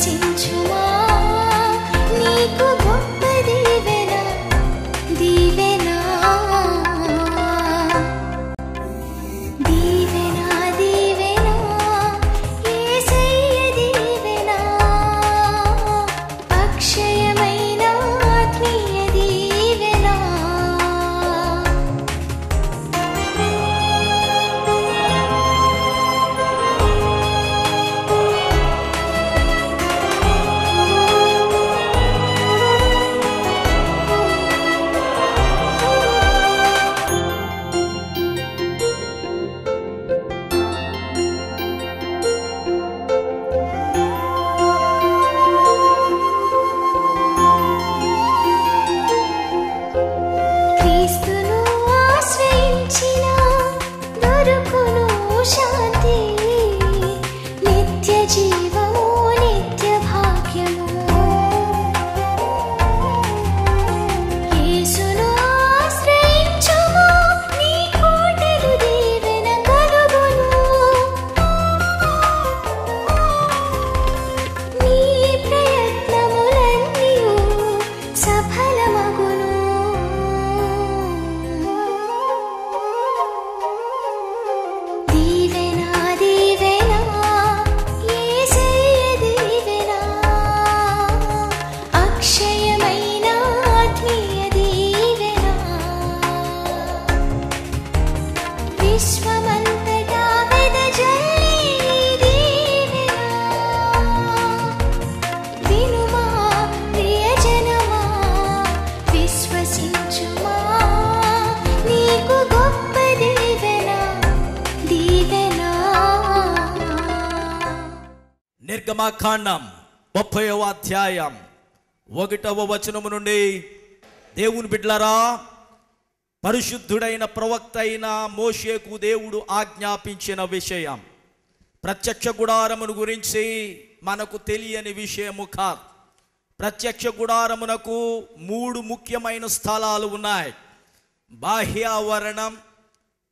విశ్వసించుమా నీకు గొప్ప దీవెన దీవెన దీవెన దీవెన యేసయ్య దీవెన అక్షయమైన ఆత్మీయ దీవెన క్రీస్తును ఆశ్రయించిన దొరుకును శాంతి నిత్య జీవము నిత్య భాగ్యము యేసును ఆశ్రయించుము నీ కోటెలు దీవెన కలుగును నీ ప్రయత్నములన్నీయు సఫలమగును దీవెన దీవెన యేసయ్య దీవెన అక్షయమైన ఆత్మీయ దీవెన విశ్వమంతటా వెదజల్లి దీవెన వినుమా ప్రియజనమా విశ్వసించుమా నీకు గొప్ప దీవెన దీవెన నిర్గమకాండం 30వ అధ్యాయం 1వ వచనము నుండి దేవుని బిడ్డలారా, పరిశుద్ధుడైన ప్రవక్త అయిన మోషేకు దేవుడు ఆజ్ఞాపించిన విషయం. ప్రత్యక్ష గుడారమును గురించి మనకు తెలియని విషయము కాదు. ప్రత్యక్ష గుడారమునకు 3 ముఖ్యమైన స్థలాలు ఉన్నాయి. బాహ్యావరణం,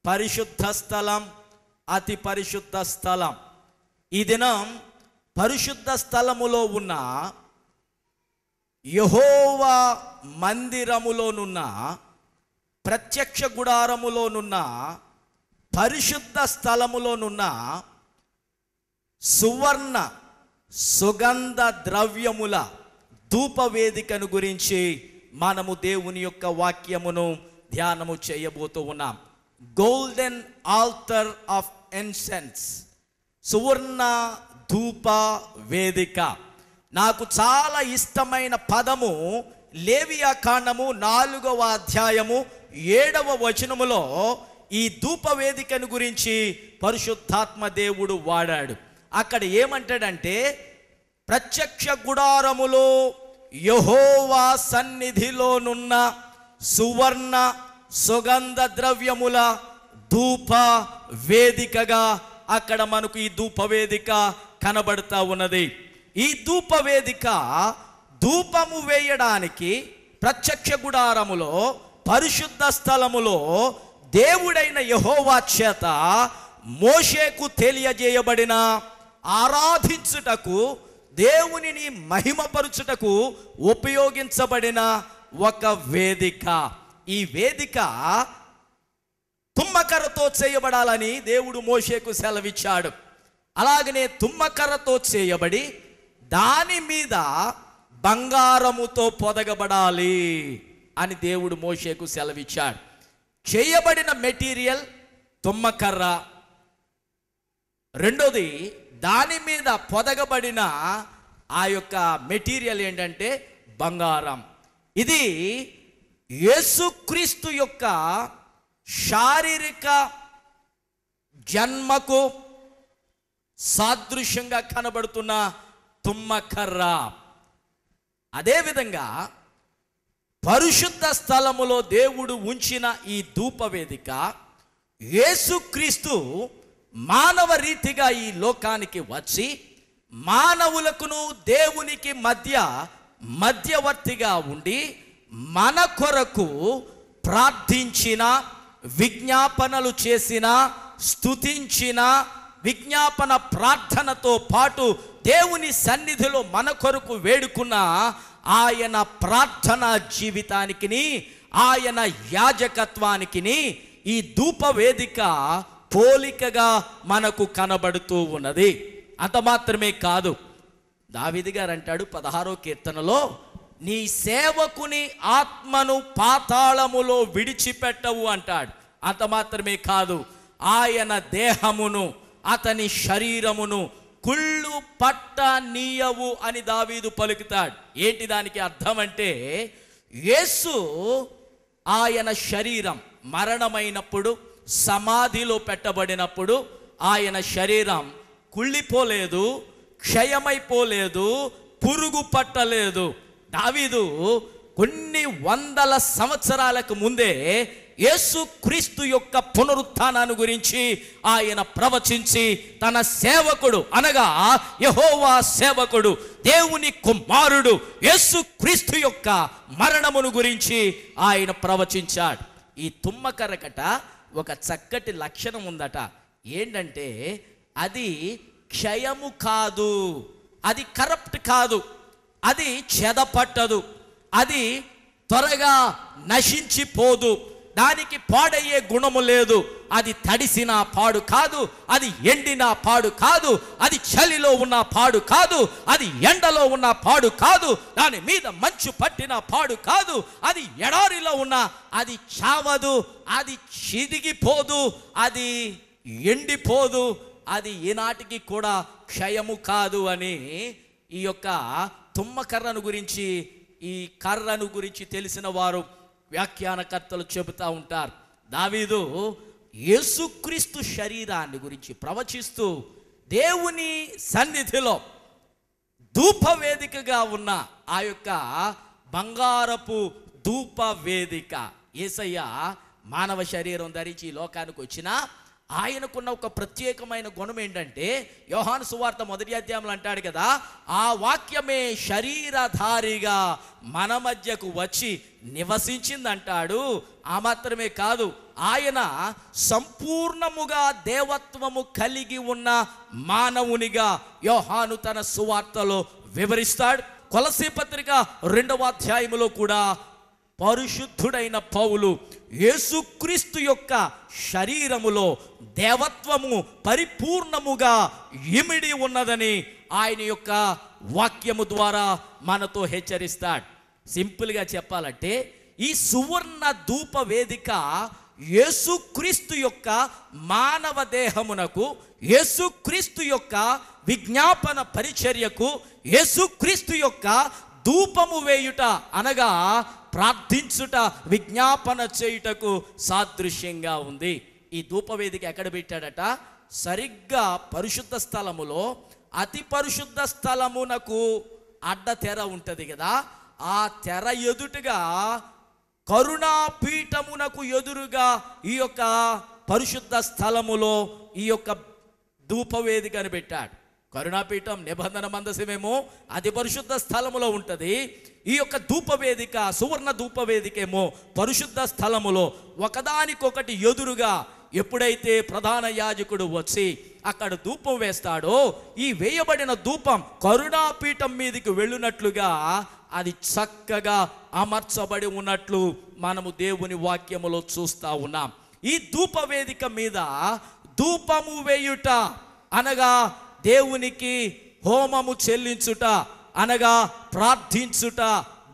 పరిశుద్ధ స్థలం, అతి పరిశుద్ధ స్థలం. ఈ దినం పరిశుద్ధ స్థలములో ఉన్న యెహోవా మందిరములోనున్న, ప్రత్యక్ష గుడారములోనున్న, పరిశుద్ధ స్థలములోనున్న సువర్ణ సుగంధ ద్రవ్యముల ధూపవేదికను గురించి మనము దేవుని యొక్క వాక్యమును ధ్యానము చేయబోతూ ఉన్నాం. గోల్డెన్ ఆల్టర్ ఆఫ్ ఇన్సెన్స్, సువర్ణ ధూప వేదిక. నాకు చాలా ఇష్టమైన పదము లేవియా కాండము 4వ అధ్యాయము 7వ వచనములో ఈ ధూప వేదికను గురించి పరిశుద్ధాత్మ దేవుడు వాడాడు. అక్కడ ఏమంటాడంటే, ప్రత్యక్ష గుడారములో యెహోవా సన్నిధిలోనున్న సువర్ణ సుగంధ ద్రవ్యముల ధూప వేదికగా అక్కడ మనకు ఈ ధూప వేదిక కనబడతా ఉన్నది. ఈ ధూప వేదిక ధూపము వేయడానికి ప్రత్యక్ష గుడారములో, పరిశుద్ధ స్థలములో దేవుడైన యెహోవా చేత మోషేకు తెలియజేయబడిన, ఆరాధించుటకు, దేవునిని మహిమపరుచుటకు ఉపయోగించబడిన ఒక వేదిక. ఈ వేదిక తుమ్మకర్రతో చేయబడాలని దేవుడు మోషేకు సెలవిచ్చాడు. అలాగనే తుమ్మకర్రతో చేయబడి దాని మీద బంగారముతో పొదగబడాలి అని దేవుడు మోషేకు సెలవిచ్చాడు. చేయబడిన మెటీరియల్ తుమ్మకర్ర. రెండోది, దాని మీద పొదగబడిన ఆ యొక్క మెటీరియల్ ఏంటంటే బంగారం. ఇది యేసుక్రీస్తు యొక్క శారీరక జన్మకు సాదృశ్యంగా కనబడుతున్న తుమ్మకర్ర. అదేవిధంగా పరిశుద్ధ స్థలములో దేవుడు ఉంచిన ఈ ధూపవేదిక యేసుక్రీస్తు మానవ రీతిగా ఈ లోకానికి వచ్చి మానవులకును దేవునికి మధ్యవర్తిగా ఉండి మన కొరకు ప్రార్థించిన, విజ్ఞాపనలు చేసిన, స్తుతించిన, విజ్ఞాపన ప్రార్థనతో పాటు దేవుని సన్నిధిలో మన కొరకు వేడుకున్న ఆయన ప్రార్థనా జీవితానికి, ఆయన యాజకత్వానికి ఈ ధూపవేదిక పోలికగా మనకు కనబడుతూ ఉన్నది. అంత మాత్రమే కాదు, దావీదు గారు అంటాడు 16వ కీర్తనలో, నీ సేవకుని ఆత్మను పాతాళములో విడిచిపెట్టవు అంటాడు. అంత మాత్రమే కాదు, ఆయన దేహమును, అతని శరీరమును కుళ్ళు పట్ట నీయవు అని దావీదు పలుకుతాడు. ఏంటి దానికి అర్థం అంటే, యేసు ఆయన శరీరం మరణమైనప్పుడు, సమాధిలో పెట్టబడినప్పుడు ఆయన శరీరం కుళ్ళిపోలేదు, క్షయమైపోలేదు, పురుగు పట్టలేదు. దావీదు కొన్ని వందల సంవత్సరాలకు ముందే యేసుక్రీస్తు యొక్క పునరుత్థానాన్ని గురించి ఆయన ప్రవచించి, తన సేవకుడు అనగా యెహోవా సేవకుడు, దేవుని కుమారుడు యేసుక్రీస్తు యొక్క మరణమును గురించి ఆయన ప్రవచించాడు. ఈ తుమ్మకర్రకట ఒక చక్కటి లక్షణం ఉందట. ఏంటంటే, అది క్షయము కాదు, అది కరప్ట్ కాదు, అది చెదపట్టదు, అది త్వరగా నశించిపోదు, దానికి పాడయ్యే గుణము లేదు. అది తడిసిన పాడు కాదు, అది ఎండిన పాడు కాదు, అది చలిలో ఉన్న పాడు కాదు, అది ఎండలో ఉన్న పాడు కాదు, దాని మీద మంచు పట్టిన పాడు కాదు, అది ఎడారిలో ఉన్న అది చావదు, అది చిదిగిపోదు, అది ఎండిపోదు, అది ఈనాటికి కూడా క్షయము కాదు అని ఈ యొక్క తుమ్మకర్రను గురించి, ఈ కర్రను గురించి తెలిసిన వారు వ్యాఖ్యానకర్తలు చెబుతూ ఉంటారు. దావీదు యేసుక్రీస్తు శరీరాన్ని గురించి ప్రవచిస్తూ, దేవుని సన్నిధిలో ధూపవేదికగా ఉన్న ఆ యొక్క బంగారపు ధూపవేదిక, యేసయ్య మానవ శరీరం ధరించి ఈ లోకానికి వచ్చినా ఆయనకున్న ఒక ప్రత్యేకమైన గుణం ఏంటంటే, యోహాను సువార్త 1వ అధ్యాయంలో అంటాడు కదా, ఆ వాక్యమే శరీరధారిగా మన మధ్యకు వచ్చి నివసించిందంటాడు. ఆ మాత్రమే కాదు, ఆయన సంపూర్ణముగా దేవత్వము కలిగి ఉన్న మానవునిగా యోహాను తన సువార్తలో వివరిస్తాడు. కొలసీ పత్రిక 2వ అధ్యాయములో కూడా పరిశుద్ధుడైన పౌలు యేసుక్రీస్తు యొక్క శరీరములో దేవత్వము పరిపూర్ణముగా ఇమిడి ఉన్నదని ఆయన యొక్క వాక్యము ద్వారా మనతో హెచ్చరిస్తాడు. సింపుల్గా చెప్పాలంటే, ఈ సువర్ణ ధూప వేదిక యేసుక్రీస్తు యొక్క మానవ దేహమునకు, యేసుక్రీస్తు యొక్క విజ్ఞాపన పరిచర్యకు, యేసుక్రీస్తు యొక్క ధూపము వేయుట అనగా ప్రార్థించుట, విజ్ఞాపన చేయుటకు సాదృశ్యంగా ఉంది. ఈ ధూపవేదిక ఎక్కడ పెట్టాడట? సరిగ్గా పరిశుద్ధ స్థలములో, అతి పరిశుద్ధ స్థలమునకు అడ్డ తెర ఉంటుంది కదా, ఆ తెర ఎదుటగా కరుణాపీఠమునకు ఎదురుగా ఈ యొక్క పరిశుద్ధ స్థలములో ఈ యొక్క ధూపవేదికను పెట్టాడు. కరుణాపీఠం నిబంధన మందసమేమో అది పరిశుద్ధ స్థలములో ఉంటుంది. ఈ యొక్క ధూపవేదిక, సువర్ణ ధూపవేదిక ఏమో పరిశుద్ధ స్థలములో ఒకదానికొకటి ఎదురుగా ఎప్పుడైతే ప్రధాన యాజకుడు వచ్చి అక్కడ ధూపం వేస్తాడో, ఈ వేయబడిన ధూపం కరుణాపీఠం మీదకి వెళ్ళినట్లుగా అది చక్కగా అమర్చబడి ఉన్నట్లు మనము దేవుని వాక్యములో చూస్తూ ఉన్నాం. ఈ ధూపవేదిక మీద ధూపము వేయుట అనగా దేవునికి హోమము చెల్లించుట అనగా ప్రార్థించుట.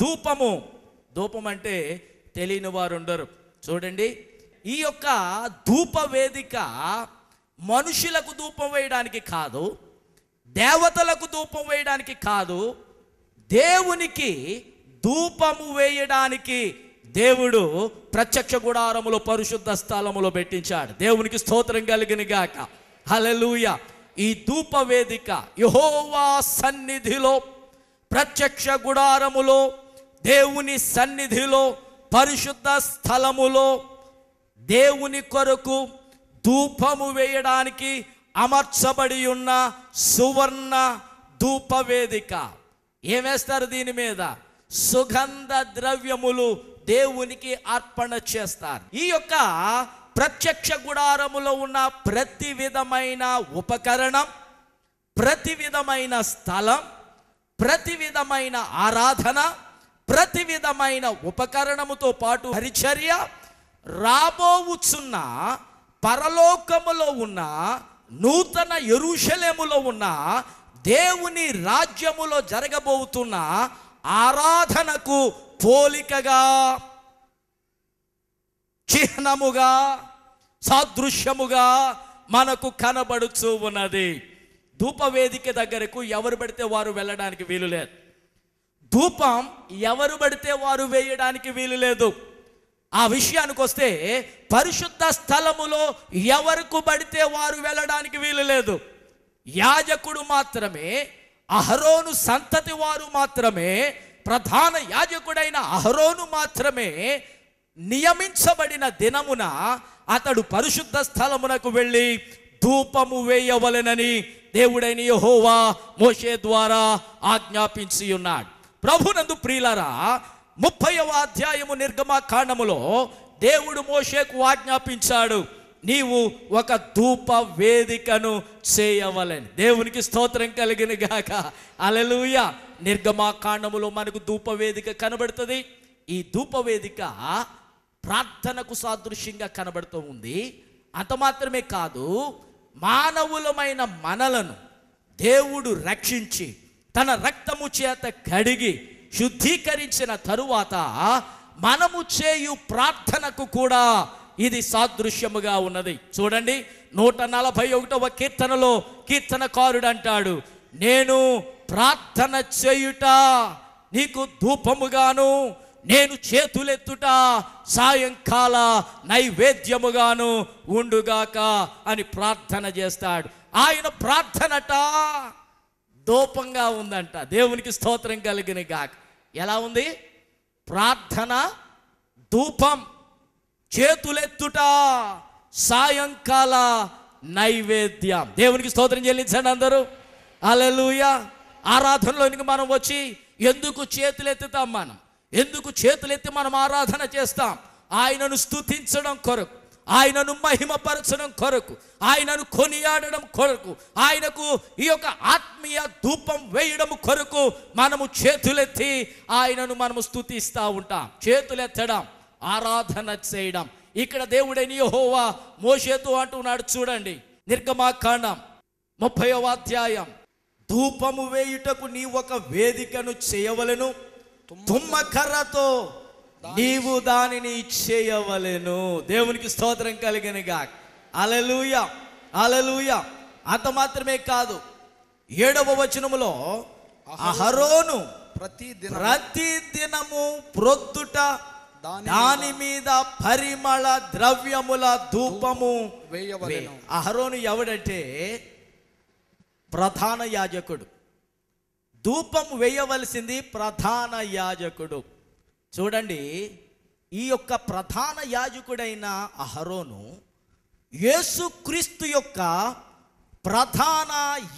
ధూపం అంటే తెలియని వారు ఉండరు. చూడండి, ఈ యొక్క ధూపవేదిక మనుషులకు ధూపం వేయడానికి కాదు, దేవతలకు ధూపం వేయడానికి కాదు, దేవునికి ధూపము వేయడానికి దేవుడు ప్రత్యక్ష గుడారములో పరిశుద్ధ స్థలములో పెట్టించాడు. దేవునికి స్తోత్రం కలిగిన గాక. హల్లెలూయా. ఈ ధూపవేదిక యెహోవా సన్నిధిలో, ప్రత్యక్ష గుడారములో, దేవుని సన్నిధిలో, పరిశుద్ధ స్థలములో దేవుని కొరకు ధూపము వేయడానికి అమర్చబడి ఉన్న సువర్ణ ధూపవేదిక. ఏమేస్తారు దీని మీద? సుగంధ ద్రవ్యములు దేవునికి అర్పణ చేస్తారు. ఈ యొక్క ప్రత్యక్ష గుడారములో ఉన్న ప్రతి విధమైన ఉపకరణం, ప్రతి విధమైన స్థలం, ప్రతి విధమైన ఆరాధన, ప్రతి విధమైన ఉపకరణముతో పాటు పరిచర్య రాబోవుచున్న పరలోకములో ఉన్న నూతన యెరూషలేములో ఉన్న దేవుని రాజ్యములో జరగబోతున్న ఆరాధనకు పోలికగా, చిహ్నముగా, సాదృశ్యముగా మనకు కనబడుచూ ఉన్నది. ధూపవేదిక దగ్గరకు ఎవరు పడితే వారు వెళ్ళడానికి వీలు లేదు. ధూపం ఎవరు పడితే వారు వేయడానికి వీలు లేదు. ఆ విషయానికి వస్తే పరిశుద్ధ స్థలములో ఎవరికి పడితే వారు వెళ్ళడానికి వీలు లేదు. యాజకుడు మాత్రమే, అహరోను సంతతి వారు మాత్రమే, ప్రధాన యాజకుడైన అహరోను మాత్రమే నియమించబడిన దినమున అతడు పరిశుద్ధ స్థలమునకు వెళ్ళి ధూపము వేయవలెనని దేవుడైన యెహోవా మోషే ద్వారా ఆజ్ఞాపించి ఉన్నాడు. ప్రభునందు ప్రియులారా, 30వ అధ్యాయము నిర్గమకాండములో దేవుడు మోషేకు ఆజ్ఞాపించాడు, నీవు ఒక ధూప వేదికను చేయవలెను. దేవునికి స్తోత్రం కలిగిన గాక. హల్లెలూయా. నిర్గమకాండములో మనకు ధూప వేదిక కనబడుతుంది. ఈ ధూప వేదిక ప్రార్థనకు సాదృశ్యంగా కనబడుతూ ఉంది. అంత మాత్రమే కాదు, మానవులమైన మనలను దేవుడు రక్షించి తన రక్తము చేత కడిగి శుద్ధీకరించిన తరువాత మనము చేయు ప్రార్థనకు కూడా ఇది సాదృశ్యముగా ఉన్నది. చూడండి, 141వ కీర్తనలో కీర్తనకారుడు అంటాడు, నేను ప్రార్థన చేయుట నీకు ధూపముగాను, నేను చేతులెత్తుట సాయంకాల నైవేద్యముగాను ఉండుగాక అని ప్రార్థన చేస్తాడు. ఆయన ప్రార్థనట ధూపంగా ఉందంట. దేవునికి స్తోత్రం కలిగిన గాక. ఎలా ఉంది? ప్రార్థన ధూపం, చేతులెత్తుట సాయంకాల నైవేద్యం. దేవునికి స్తోత్రం చెల్లించండి అందరూ. హల్లెలూయా. ఆరాధనలోనికి మనం వచ్చి ఎందుకు చేతులెత్తుతాం? ఎందుకు చేతులెత్తి మనం ఆరాధన చేస్తాం? ఆయనను స్తుతించడం కొరకు, ఆయనను మహిమపరచడం కొరకు, ఆయనను కొనియాడడం కొరకు, ఆయనకు ఈ యొక్క ఆత్మీయ ధూపం వేయడం కొరకు మనము చేతులెత్తి ఆయనను మనము స్తుతిస్తూ ఉంటాం. చేతులెత్తడం, ఆరాధన చేయడం. ఇక్కడ దేవుడైన యెహోవా మోషేతో అంటున్నాడు, చూడండి, నిర్గమకాండం 30వ అధ్యాయం, ధూపము వేయుటకు నీ ఒక వేదికను చేయవలెను, తుమ్మకర్రతో నీవు దానిని చేయవలెను. దేవునికి స్తోత్రం కలిగిన గాక. హల్లెలూయా, హల్లెలూయా. అంత మాత్రమే కాదు, 7వ వచనములో అహరోను ప్రతి దినము ప్రొద్దుట దాని మీద పరిమళ ద్రవ్యముల ధూపము వేయవలెను. అహరోను ఎవడంటే ప్రధాన యాజకుడు. ధూపం వేయవలసింది ప్రధాన యాజకుడు. చూడండి, ఈ యొక్క ప్రధాన యాజకుడైన అహరోను యేసుక్రీస్తు యొక్క ప్రధాన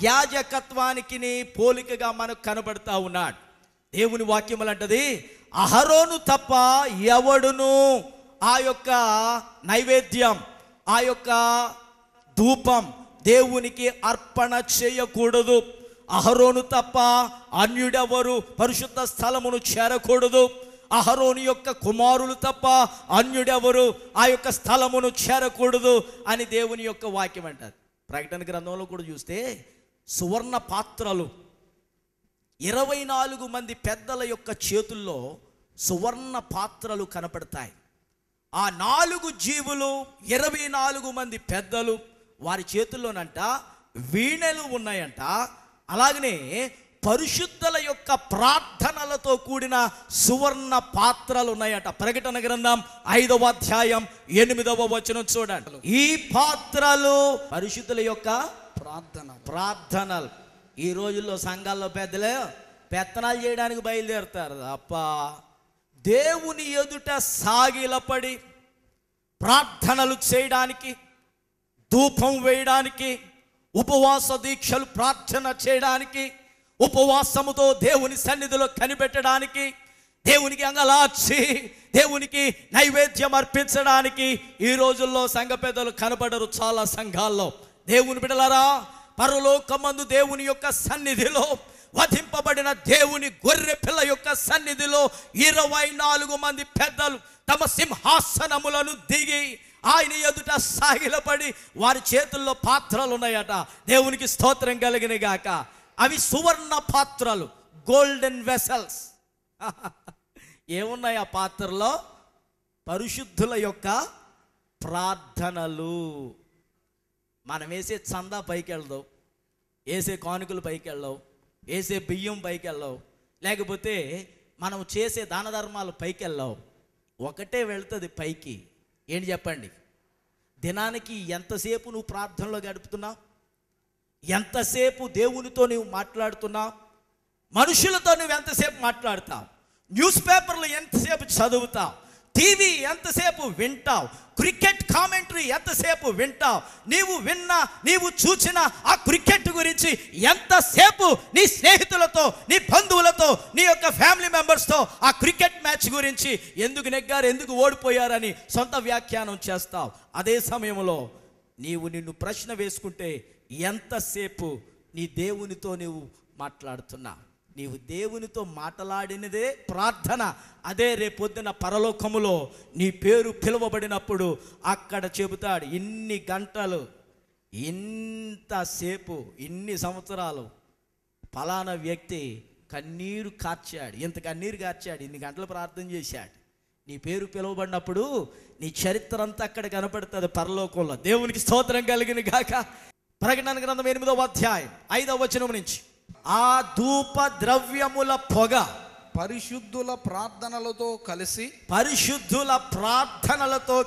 యాజకత్వానికి పోలికగా మనకు కనబడతా ఉన్నాడు. దేవుని వాక్యములు అంటది, అహరోను తప్ప ఎవడును ఆ యొక్క నైవేద్యం, ఆ యొక్క ధూపం దేవునికి అర్పణ చేయకూడదు. అహరోను తప్ప అన్యుడెవరు పరిశుద్ధ స్థలమును చేరకూడదు. అహరోను యొక్క కుమారులు తప్ప అన్యుడెవరు ఆ యొక్క స్థలమును చేరకూడదు అని దేవుని యొక్క వాక్యం అంటారు. ప్రకటన గ్రంథంలో కూడా చూస్తే సువర్ణ పాత్రలు 24 మంది పెద్దల యొక్క చేతుల్లో సువర్ణ పాత్రలు కనపడతాయి. ఆ 4 జీవులు 24 మంది పెద్దలు వారి చేతుల్లోనంట వీణెలు ఉన్నాయంట. అలాగనే పరిశుద్ధుల యొక్క ప్రార్థనలతో కూడిన సువర్ణ పాత్రలు ఉన్నాయట. ప్రకటన గ్రంథం 5వ అధ్యాయం 8వ వచనం చూడండి. ఈ పాత్రలు పరిశుద్ధుల యొక్క ప్రార్థనలు. ఈ రోజుల్లో సంఘాల్లో పెద్దలే పెత్తనాలు చేయడానికి బయలుదేరుతారు తప్ప దేవుని ఎదుట సాగిలపడి ప్రార్థనలు చేయడానికి, ధూపం వేయడానికి, ఉపవాస దీక్షలు ప్రార్థన చేయడానికి, ఉపవాసముతో దేవుని సన్నిధిలో కనిపెట్టడానికి, దేవునికి అంగలార్చి దేవునికి నైవేద్యం అర్పించడానికి ఈ రోజుల్లో సంఘ పెద్దలు కనబడరు చాలా సంఘాల్లో. దేవుని బిడ్డలారా, పరలోకమందు దేవుని యొక్క సన్నిధిలో వధింపబడిన దేవుని గొర్రె పిల్ల యొక్క సన్నిధిలో 24 మంది పెద్దలు తమ సింహాసనములను దిగి ఆయన ఎదుట సాగిలపడి వారి చేతుల్లో పాత్రలు ఉన్నాయట. దేవునికి స్తోత్రం కలిగిన గాక. అవి సువర్ణ పాత్రలు, గోల్డెన్ వెసల్స్. ఏమున్నాయి ఆ పాత్రలో? పరిశుద్ధుల యొక్క ప్రార్థనలు. మనం వేసే చందా పైకి వెళ్దాం, వేసే కానుకలు పైకి వెళ్ళవు, వేసే బియ్యం పైకి వెళ్ళవు, లేకపోతే మనం చేసే దాన ధర్మాలు పైకి వెళ్ళవు. ఒకటే వెళ్తుంది పైకి. ఏంటి చెప్పండి? దినానికి ఎంతసేపు నువ్వు ప్రార్థనలో గడుపుతున్నావు? ఎంతసేపు దేవునితో నువ్వు మాట్లాడుతున్నావు? మనుషులతో నువ్వు ఎంతసేపు మాట్లాడతావు? న్యూస్ పేపర్లు ఎంతసేపు చదువుతావు? టీవీ ఎంతసేపు వింటావు? క్రికెట్ కామెంటరీ ఎంతసేపు వింటావు? నీవు చూచిన ఆ క్రికెట్ గురించి ఎంతసేపు నీ స్నేహితులతో, నీ బంధువులతో, నీ యొక్క ఫ్యామిలీ మెంబర్స్తో ఆ క్రికెట్ మ్యాచ్ గురించి ఎందుకు నెగ్గారు, ఎందుకు ఓడిపోయారని సొంత వ్యాఖ్యానం చేస్తావు. అదే సమయంలో నిన్ను ప్రశ్న వేసుకుంటే ఎంతసేపు నీ దేవునితో నీవు మాట్లాడుతున్నావు? నీవు దేవునితో మాట్లాడినదే ప్రార్థన. అదే రేపొద్దున పరలోకములో నీ పేరు పిలువబడినప్పుడు అక్కడ చెబుతాడు, ఇన్ని గంటలు, ఇంతసేపు, ఇన్ని సంవత్సరాలు ఫలానా వ్యక్తి కన్నీరు కార్చాడు, ఇంత కన్నీరు కార్చాడు, ఇన్ని గంటలు ప్రార్థన చేశాడు. నీ పేరు పిలువబడినప్పుడు నీ చరిత్ర అంతా అక్కడ కనపడుతుంది పరలోకంలో. దేవునికి స్తోత్రం కలిగిన గాక. ప్రకటన గ్రంథం 8వ అధ్యాయం 5వ వచనం నుంచి, ఆ ధూప ద్రవ్యముల పొగ పరిశుద్ధుల ప్రార్థనలతో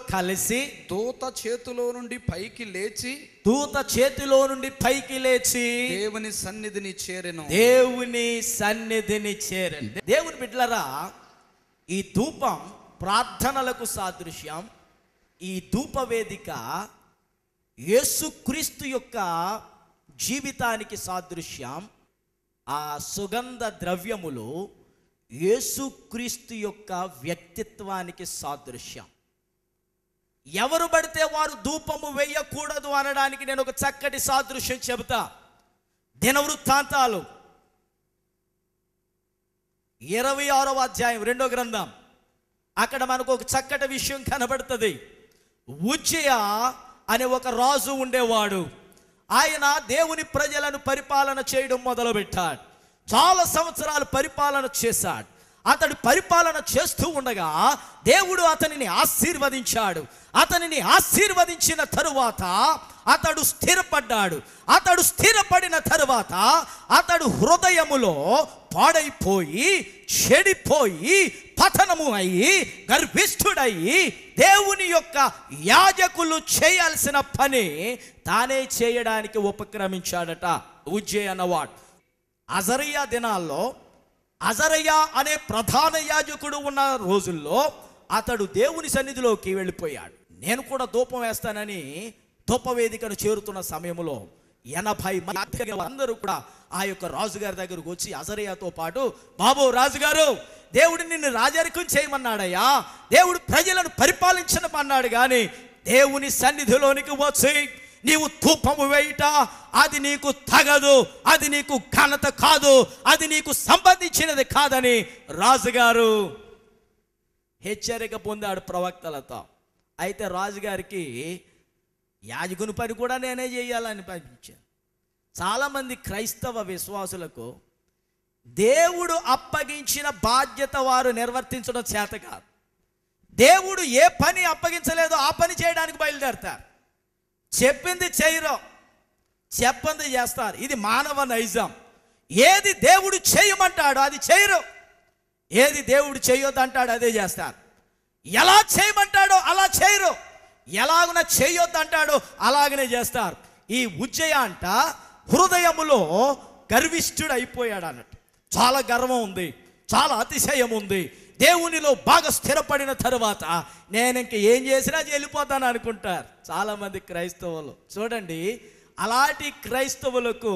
కలిసి దూత చేతిలో నుండి పైకి లేచి దేవుని సన్నిధిని చేరెను. దేవుని బిడ్డలారా, ఈ ధూపం ప్రార్థనలకు సాదృశ్యం. ఈ ధూప వేదిక యేసుక్రీస్తు యొక్క జీవితానికి సాదృశ్యం. ఆ సుగంధ ద్రవ్యములు యేసుక్రీస్తు యొక్క వ్యక్తిత్వానికి సాదృశ్యం. ఎవరు పడితే వారు ధూపము వేయకూడదు అనడానికి నేను ఒక చక్కటి సాదృశ్యం చెబుతా. దినవృత్తాంతాలు 26వ అధ్యాయం 2వ గ్రంథం. అక్కడ మనకు ఒక చక్కటి విషయం కనబడుతుంది. ఉజ్జియా అనే ఒక రాజు ఉండేవాడు. ఆయన దేవుని ప్రజలను పరిపాలన చేయడం మొదలుపెట్టాడు. చాలా సంవత్సరాలు పరిపాలన చేశాడు. అతడు పరిపాలన చేస్తూ ఉండగా దేవుడు అతనిని ఆశీర్వదించాడు. అతనిని ఆశీర్వదించిన తరువాత అతడు స్థిరపడ్డాడు. అతడు స్థిరపడిన తరువాత అతడు హృదయములో పాడైపోయి, చెడిపోయి, పతనము అయ్యి, గర్విష్ఠుడయ్యి దేవుని యొక్క యాజకులు చేయాల్సిన పని తానే చేయడానికి ఉపక్రమించాడట ఉజ్జయ అన్నవాడు. అజరయ్య దినాల్లో అజరయ్య అనే ప్రధాన యాజకుడు ఉన్న రోజుల్లో అతడు దేవుని సన్నిధిలోకి వెళ్ళిపోయాడు. నేను కూడా ధూపం వేస్తానని ధూపవేదికను చేరుతున్న సమయంలో 80 మంది అందరూ కూడా ఆ యొక్క రాజుగారి దగ్గరకు వచ్చి అజరయ్యతో పాటు, బాబు రాజుగారు, దేవుడు నిన్ను రాజరికం చేయమన్నాడయ్యా, దేవుడు ప్రజలను పరిపాలించమన్నాడు, కానీ దేవుని సన్నిధిలోనికి వచ్చి నీవు ధూపము వేయుట అది నీకు తగదు, అది నీకు ఘనత కాదు, అది నీకు సంబంధించినది కాదని రాజుగారు హెచ్చరిక పొందాడు ప్రవక్తలతో. అయితే రాజుగారికి యాజకుని పని కూడా నేనే చేయాలని అనిపించాను. చాలామంది క్రైస్తవ విశ్వాసులకు దేవుడు అప్పగించిన బాధ్యత వారు నిర్వర్తించడం చేత కాదు. దేవుడు ఏ పని అప్పగించలేదో ఆ పని చేయడానికి బయలుదేరతారు. చెప్పింది చేయరు, చెప్పింది చేస్తారు. ఇది మానవ నైజం. ఏది దేవుడు చేయమంటాడో అది చేయరు, ఏది దేవుడు చేయొద్దంటాడో అదే చేస్తారు. ఎలా చేయమంటాడో అలా చేయరు, ఎలాగున చేయొద్దంటాడో అలాగనే చేస్తారు. ఈ ఉజ్జయ అంట హృదయములో గర్విష్ఠుడు అయిపోయాడు అన్నట్టు. చాలా గర్వం ఉంది, చాలా అతిశయం ఉంది. దేవునిలో బాగా స్థిరపడిన తరువాత నేను ఇంక ఏం చేసినా వెళ్ళిపోతాను అనుకుంటారు చాలామంది క్రైస్తవులు. చూడండి, అలాంటి క్రైస్తవులకు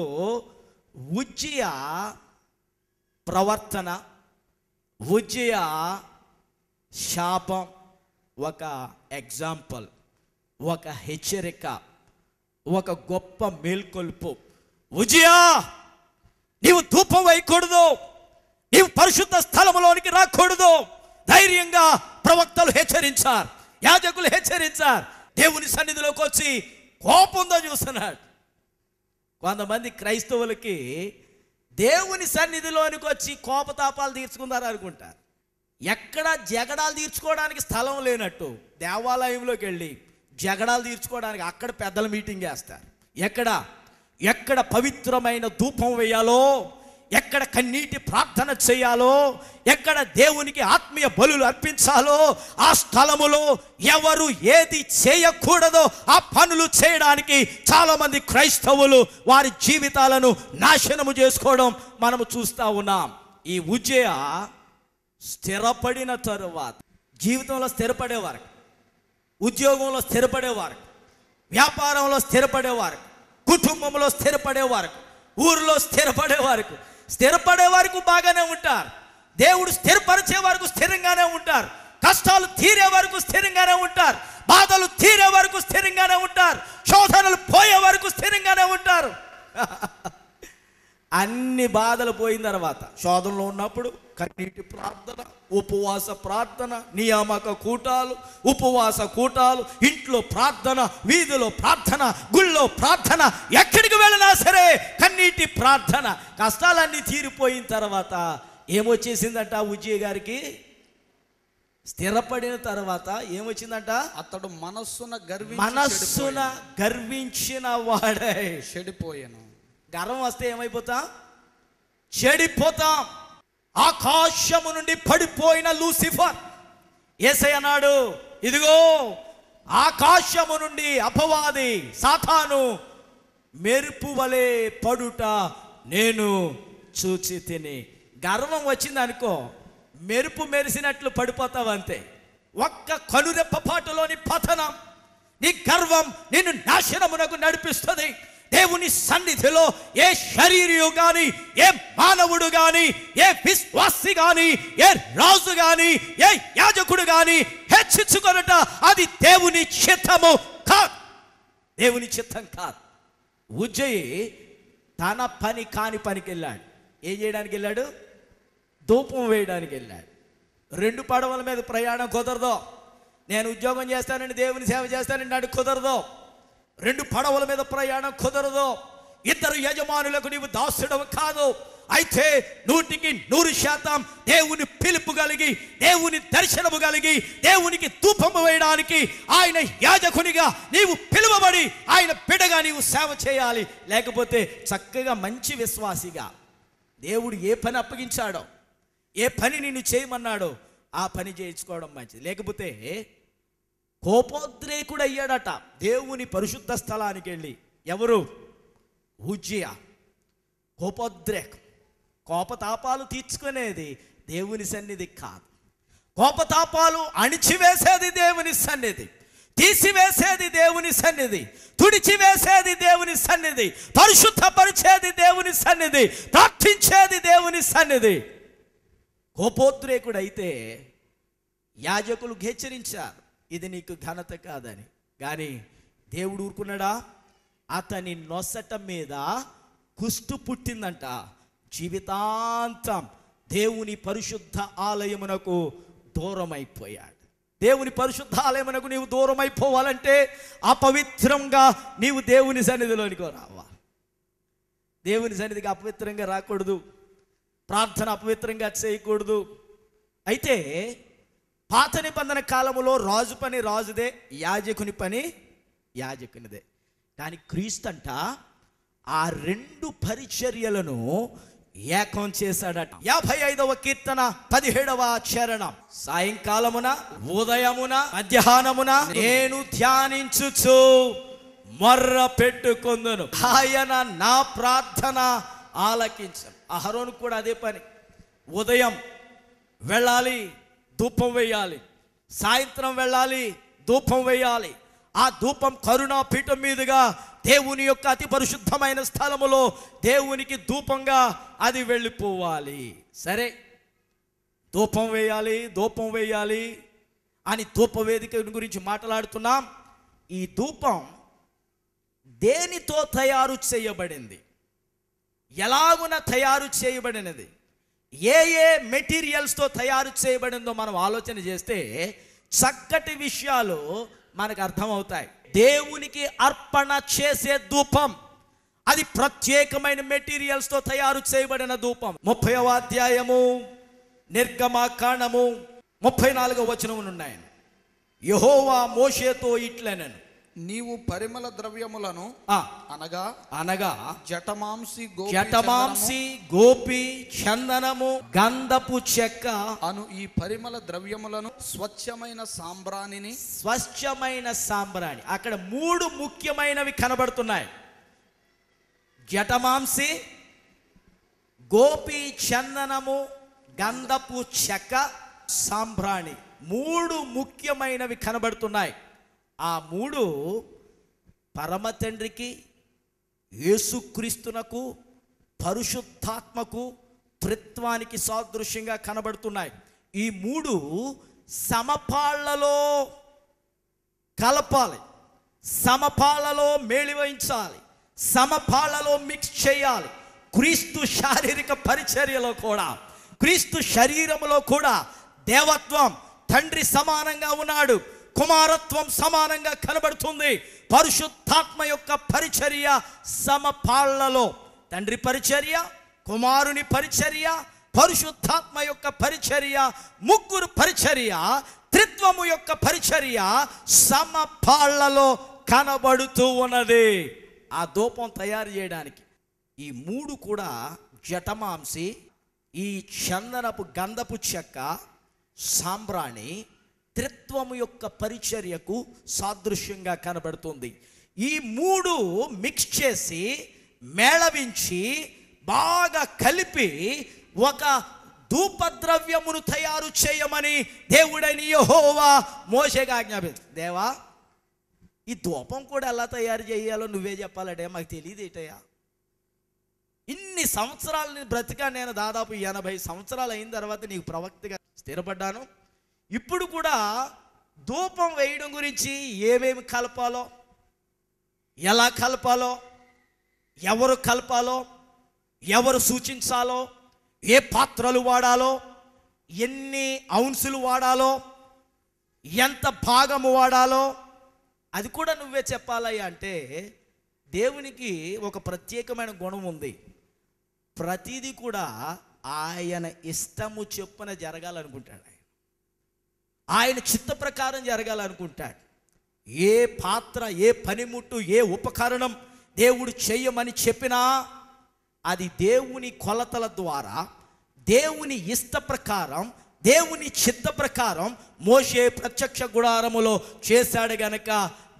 ఉజ్జయ ప్రవర్తన, ఉజ్జయ శాపం ఒక ఎగ్జాంపుల్, ఒక హెచ్చరిక, ఒక గొప్ప మేల్కొల్పు, ఉజ్జియా, నీవు ధూపం వేయకూడదు, నీవు పరిశుద్ధ స్థలములోనికి రాకూడదు. ధైర్యంగా ప్రవక్తలు హెచ్చరించారు, యాజకులు హెచ్చరించారు. దేవుని సన్నిధిలోకి వచ్చి కోపంతో చూస్తున్నాడు. కొంతమంది క్రైస్తవులకి దేవుని సన్నిధిలోనికి వచ్చి కోపతాపాలు తీర్చుకున్నారు అనుకుంటారు. ఎక్కడ జగడాలు తీర్చుకోవడానికి స్థలం లేనట్టు దేవాలయంలోకి వెళ్ళి జగడాలు తీర్చుకోవడానికి అక్కడ పెద్దల మీటింగ్ చేస్తారు. ఎక్కడ పవిత్రమైన ధూపం వేయాలో, ఎక్కడ కన్నీటి ప్రార్థన చేయాలో, ఎక్కడ దేవునికి ఆత్మీయ బలులు అర్పించాలో ఆ స్థలములో ఎవరు ఏది చేయకూడదో ఆ పనులు చేయడానికి చాలామంది క్రైస్తవులు వారి జీవితాలను నాశనము చేసుకోవడం మనము చూస్తూ ఉన్నాం. ఈ ఉజ్జియా స్థిరపడిన తరువాత, జీవితంలో స్థిరపడేవారు, ఉద్యోగంలో స్థిరపడేవారు, వ్యాపారంలో స్థిరపడేవారు, కుటుంబంలో స్థిరపడేవారు, ఊరిలో స్థిరపడే వరకు బాగానే ఉంటారు. దేవుడు స్థిరపరిచే వరకు స్థిరంగానే ఉంటారు. కష్టాలు తీరే వరకు స్థిరంగానే ఉంటారు. బాధలు తీరే వరకు స్థిరంగానే ఉంటారు. శోధనలు పోయే వరకు స్థిరంగానే ఉంటారు. అన్ని బాధలు పోయిన తర్వాత, శోధనలో ఉన్నప్పుడు కన్నీటి ప్రార్థన, ఉపవాస ప్రార్థన, నియామక కూటాలు, ఉపవాస కూటాలు, ఇంట్లో ప్రార్థన, వీధిలో ప్రార్థన, గుళ్ళో ప్రార్థన, ఎక్కడికి వెళ్ళినా సరే కన్నీటి ప్రార్థన. కష్టాలన్నీ తీరిపోయిన తర్వాత ఏమొచ్చేసిందంట ఉజ్జియా గారికి? స్థిరపడిన తర్వాత ఏమొచ్చిందంట? అతడు మనస్సున గర్వించిన వాడై చెడిపోయాను. గర్వం వస్తే ఏమైపోతాం? చెడిపోతాం. ఆకాశము నుండి పడిపోయిన లూసిఫర్ యేసయ్య అన్నాడు, ఇదిగో ఆకాశము నుండి అపవాది సాతాను మెరుపు వలె పడుట నేను చూచి తిని. గర్వం వచ్చింది అనుకో, మెరుపు మెరిసినట్లు పడిపోతావు అంతే. ఒక్క కనురెప్పపాటులోని పతనం. నీ గర్వం నిన్ను నాశనమునకు నడిపిస్తుంది. దేవుని సన్నిధిలో ఏ శరీరియు కానీ, ఏ మానవుడు కానీ, ఏ విశ్వాసి కానీ, ఏ రాజు కానీ, ఏ యాజకుడు కానీ హెచ్చించుకొనుట అది దేవుని చిత్తము కాదు. దేవుని చిత్తం కాదు. ఉజ్జియా తన పని కాని పనికి వెళ్ళాడు. ఏం చేయడానికి వెళ్ళాడు? ధూపం వేయడానికి వెళ్ళాడు. 2 పడవల మీద ప్రయాణం కుదరదు. నేను ఉద్యోగం చేస్తానండి, దేవుని సేవ చేస్తానండి నాడు కుదరదు. 2 పడవల మీద ప్రయాణం కుదరదు. 2 యజమానులకు నీవు దాసుడవు కాదు. అయితే 100% దేవుని పిలుపు కలిగి, దేవుని దర్శనము కలిగి, దేవునికి ధూపము వేయడానికి ఆయన యాజకునిగా నీవు పిలువబడి ఆయన బిడ్డగా నీవు సేవ చేయాలి. లేకపోతే చక్కగా మంచి విశ్వాసిగా దేవుడు ఏ పని అప్పగించాడో, ఏ పని నిన్ను చేయమన్నాడో ఆ పని చేయించుకోవడం మంచిది. లేకపోతే కోపోద్రేకుడు అయ్యాడట దేవుని పరిశుద్ధ స్థలానికి వెళ్ళి. ఎవరు? ఉజ్జియా. కోపోద్రేకం, కోపతాపాలు తీర్చుకునేది దేవుని సన్నిధి కాదు. కోపతాపాలు అణిచివేసేది దేవుని సన్నిధి, తీసివేసేది దేవుని సన్నిధి, తుడిచివేసేది దేవుని సన్నిధి, పరిశుద్ధపరిచేది దేవుని సన్నిధి, ప్రార్థించేది దేవుని సన్నిధి. కోపోద్రేకుడు అయితే యాజకులు హెచ్చరించారు, ఇది నీకు ఘనత కాదని. కానీ దేవుడు ఊరుకున్నాడా? అతని నొసట మీద కుష్టు పుట్టిందంట. జీవితాంతం దేవుని పరిశుద్ధ ఆలయమునకు దూరం అయిపోయాడు. దేవుని పరిశుద్ధ ఆలయమునకు నీవు దూరం అయిపోవాలంటే అపవిత్రంగా నీవు దేవుని సన్నిధిలోనికి రావాలి. దేవుని సన్నిధికి అపవిత్రంగా రాకూడదు. ప్రార్థన అపవిత్రంగా చేయకూడదు. అయితే పాత నిబంధన కాలములో రాజు పని రాజుదే, యాజకుని పని యాజకునిదే. కానీ క్రీస్తంట ఆ 2 పరిచర్యలను ఏకం చేశాడట. 55వ కీర్తన 17వ చరణం. సాయంకాలమున, ఉదయమున, మధ్యాహ్నమున నేను ధ్యానించుచు మొర్ర పెట్టుకొందును, ఆయన నా ప్రార్థన ఆలకించను. అహరోను కూడా అదే పని. ఉదయం వెళ్ళాలి, ధూపం వేయాలి. సాయంత్రం వెళ్ళాలి, ధూపం వేయాలి. ఆ ధూపం కరుణా పీఠం మీదుగా దేవుని యొక్క అతి పరిశుద్ధమైన స్థలములో దేవునికి ధూపంగా అది వెళ్ళిపోవాలి. సరే, ధూపం వేయాలి అని ధూప వేదిక గురించి మాట్లాడుతున్నాం. ఈ ధూపం దేనితో తయారు చేయబడింది? ఎలాగున తయారు చేయబడినది, ఏ ఏ మెటీరియల్స్తో తయారు చేయబడిందో మనం ఆలోచన చేస్తే చక్కటి విషయాలు మనకు అర్థమవుతాయి. దేవునికి అర్పణ చేసే ధూపం, అది ప్రత్యేకమైన మెటీరియల్స్తో తయారు చేయబడిన ధూపం. 30వ అధ్యాయము నిర్గమకాండము 34వ వచనం ఉన్నాయి. యెహోవా మోషేతో ఇట్లనెను, నీవు పరిమళ ద్రవ్యములను అనగా జటమాంసి, గోపి, చందనము, గంధపు చెక్క అను ఈ పరిమళ ద్రవ్యములను స్వచ్ఛమైన సాంబ్రాణి. అక్కడ 3 ముఖ్యమైనవి కనబడుతున్నాయి. జటమాంసి, గోపి, చందనము, గంధపు చెక్క, సాంబ్రాణి, 3 ముఖ్యమైనవి కనబడుతున్నాయి. ఆ 3 పరమ తండ్రికి, యేసుక్రీస్తునకు, పరిశుద్ధాత్మకు, త్రిత్వానికి సాదృశ్యంగా కనబడుతున్నాయి. ఈ 3 సమపాళ్లలో కలపాలి, సమపాళ్లలో మేళివించాలి, సమపాళ్లలో మిక్స్ చేయాలి. క్రీస్తు శారీరక పరిచర్యలో కూడా, క్రీస్తు శరీరములో కూడా దేవత్వం తండ్రి సమానంగా ఉన్నాడు, కుమారత్వం సమానంగా కనబడుతుంది. పరిశుద్ధాత్మ యొక్క పరిచర్య సమపాళ్లలో, తండ్రి పరిచర్య, కుమారుని పరిచర్య, పరిశుద్ధాత్మ యొక్క పరిచర్య, ముగ్గురు పరిచర్య, త్రిత్వము యొక్క పరిచర్య సమపాళ్లలో కనబడుతూ ఉన్నది. ఆ ధూపం తయారు చేయడానికి ఈ 3 కూడా జటమాంసి, ఈ చందనపు గంధపు చెక్క, సాంబ్రాణి త్రిత్వము యొక్క పరిచర్యకు సాదృశ్యంగా కనబడుతుంది. ఈ 3 మిక్స్ చేసి మేళవించి బాగా కలిపి ఒక ధూపద్రవ్యమును తయారు చేయమని దేవుడైన యెహోవా మోషేకి ఆజ్ఞాపించాడు. దేవా, ఈ ధూపం కూడా ఎలా తయారు చేయాలో నువ్వే చెప్పాలంటే మాకు తెలియదు ఏటయ్యా. ఇన్ని సంవత్సరాలు బ్రతికా నేను, దాదాపు 80 సంవత్సరాలు అయిన తర్వాత నీకు ప్రవక్తగా స్థిరపడ్డాను. ఇప్పుడు కూడా ధూపం వేయడం గురించి ఏమేమి కలపాలో, ఎలా కలపాలో, ఎవరు కలపాలో, ఎవరు సూచించాలో, ఏ పాత్రలు వాడాలో, ఎన్ని ఔన్సులు వాడాలో, ఎంత భాగము వాడాలో అది కూడా నువ్వే చెప్పాలయ్యా అంటే, దేవునికి ఒక ప్రత్యేకమైన గుణం ఉంది. ప్రతిదీ కూడా ఆయన ఇష్టము చొప్పున జరగాలనుకుంటాడు. ఆయన చిత్త ప్రకారం జరగాలనుకుంటాడు. ఏ పాత్ర, ఏ పనిముట్టు, ఏ ఉపకరణం దేవుడు చెయ్యమని చెప్పినా అది దేవుని కొలతల ద్వారా, దేవుని ఇష్ట ప్రకారం, దేవుని చిత్త ప్రకారం మోషే ప్రత్యక్ష గుడారములో చేశాడు గనక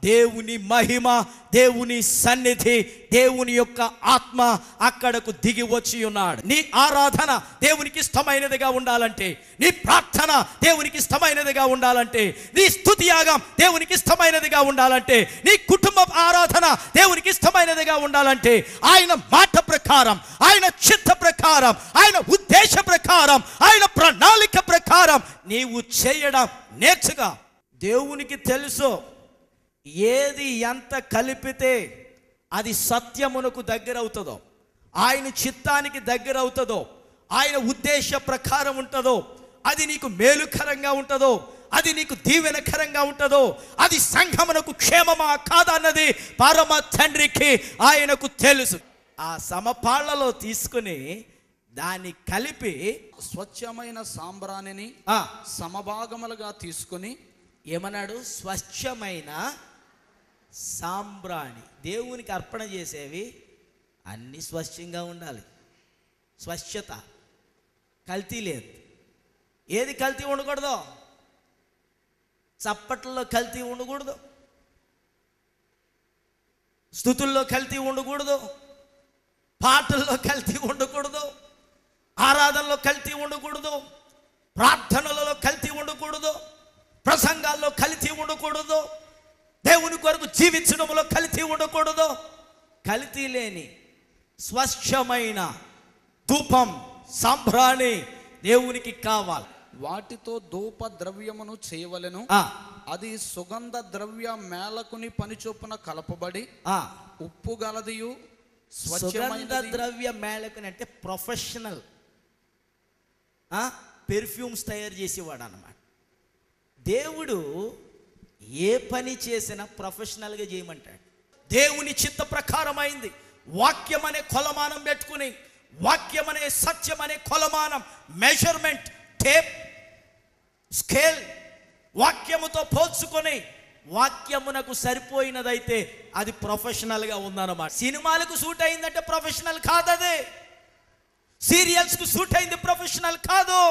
దేవుని మహిమ, దేవుని సన్నిధి, దేవుని యొక్క ఆత్మ అక్కడకు దిగి వచ్చి ఉన్నాడు. నీ ఆరాధన దేవునికి ఇష్టమైనదిగా ఉండాలంటే, నీ ప్రార్థన దేవునికి ఇష్టమైనదిగా ఉండాలంటే, నీ స్తుతి యాగం దేవునికి ఇష్టమైనదిగా ఉండాలంటే, నీ కుటుంబ ఆరాధన దేవునికి ఇష్టమైనదిగా ఉండాలంటే, ఆయన మాట ప్రకారం, ఆయన చిత్త ప్రకారం, ఆయన ఉద్దేశ ప్రకారం, ఆయన ప్రణాళిక ప్రకారం నీవు చేయడం నేర్చుగా. దేవునికి తెలుసు ఏది ఎంత కలిపితే అది సత్యమునకు దగ్గర అవుతుందో, ఆయన చిత్తానికి దగ్గర అవుతుందో, ఆయన ఉద్దేశ ప్రకారం ఉంటుందో, అది నీకు మేలుకరంగా ఉంటుందో, అది నీకు దీవెనకరంగా ఉంటుందో, అది సంఘమునకు క్షేమమా కాదా అన్నది పరమ తండ్రికి ఆయనకు తెలుసు. ఆ సమపాళ్లలో తీసుకుని దాన్ని కలిపి స్వచ్ఛమైన సాంబ్రాణిని సమభాగములుగా తీసుకుని ఏమన్నాడు? స్వచ్ఛమైన సాంబ్రాణి. దేవునికి అర్పణ చేసేవి అన్నీ స్వచ్ఛంగా ఉండాలి. స్వచ్ఛత, కల్తీ లేదు. ఏది కల్తీ ఉండకూడదు? చప్పట్లలో కల్తీ ఉండకూడదు, స్తుతుల్లో కల్తీ ఉండకూడదు, పాటల్లో కల్తీ ఉండకూడదు, ఆరాధనలో కల్తీ ఉండకూడదు, ప్రార్థనలలో కల్తీ ఉండకూడదు, ప్రసంగాల్లో కల్తీ ఉండకూడదు, దేవుని కొరకు జీవించడంలో కల్తీ ఉండకూడదు. కల్తీ లేని స్వచ్ఛమైన ధూపం, సాంబ్రాణి దేవునికి కావాలి. వాటితో ధూప ద్రవ్యమును చేయవలెను. అది సుగంధ ద్రవ్య మేళకుని పని చొప్పున కలపబడి ఉప్పు గలదియు సుగంధ ద్రవ్య మేళకుని అంటే ప్రొఫెషనల్ పెర్ఫ్యూమ్స్ తయారు చేసేవాడు అన్నమాట. దేవుడు ఏ పని చేసినా ప్రొఫెషనల్గా చేయమంటాడు. దేవుని చిత్త ప్రకారమైంది. వాక్యం అనే కొలమానం పెట్టుకుని, వాక్యం అనే సత్యం అనే కొలమానం, మెజర్మెంట్ టేప్, స్కేల్ వాక్యముతో పోల్చుకొని వాక్యమునకు సరిపోయినదైతే అది ప్రొఫెషనల్గా ఉందన్నమాట. సినిమాలకు సూట్ అయిందంటే ప్రొఫెషనల్ కాదు. అదే సీరియల్స్కు సూట్ అయింది ప్రొఫెషనల్ కాదు.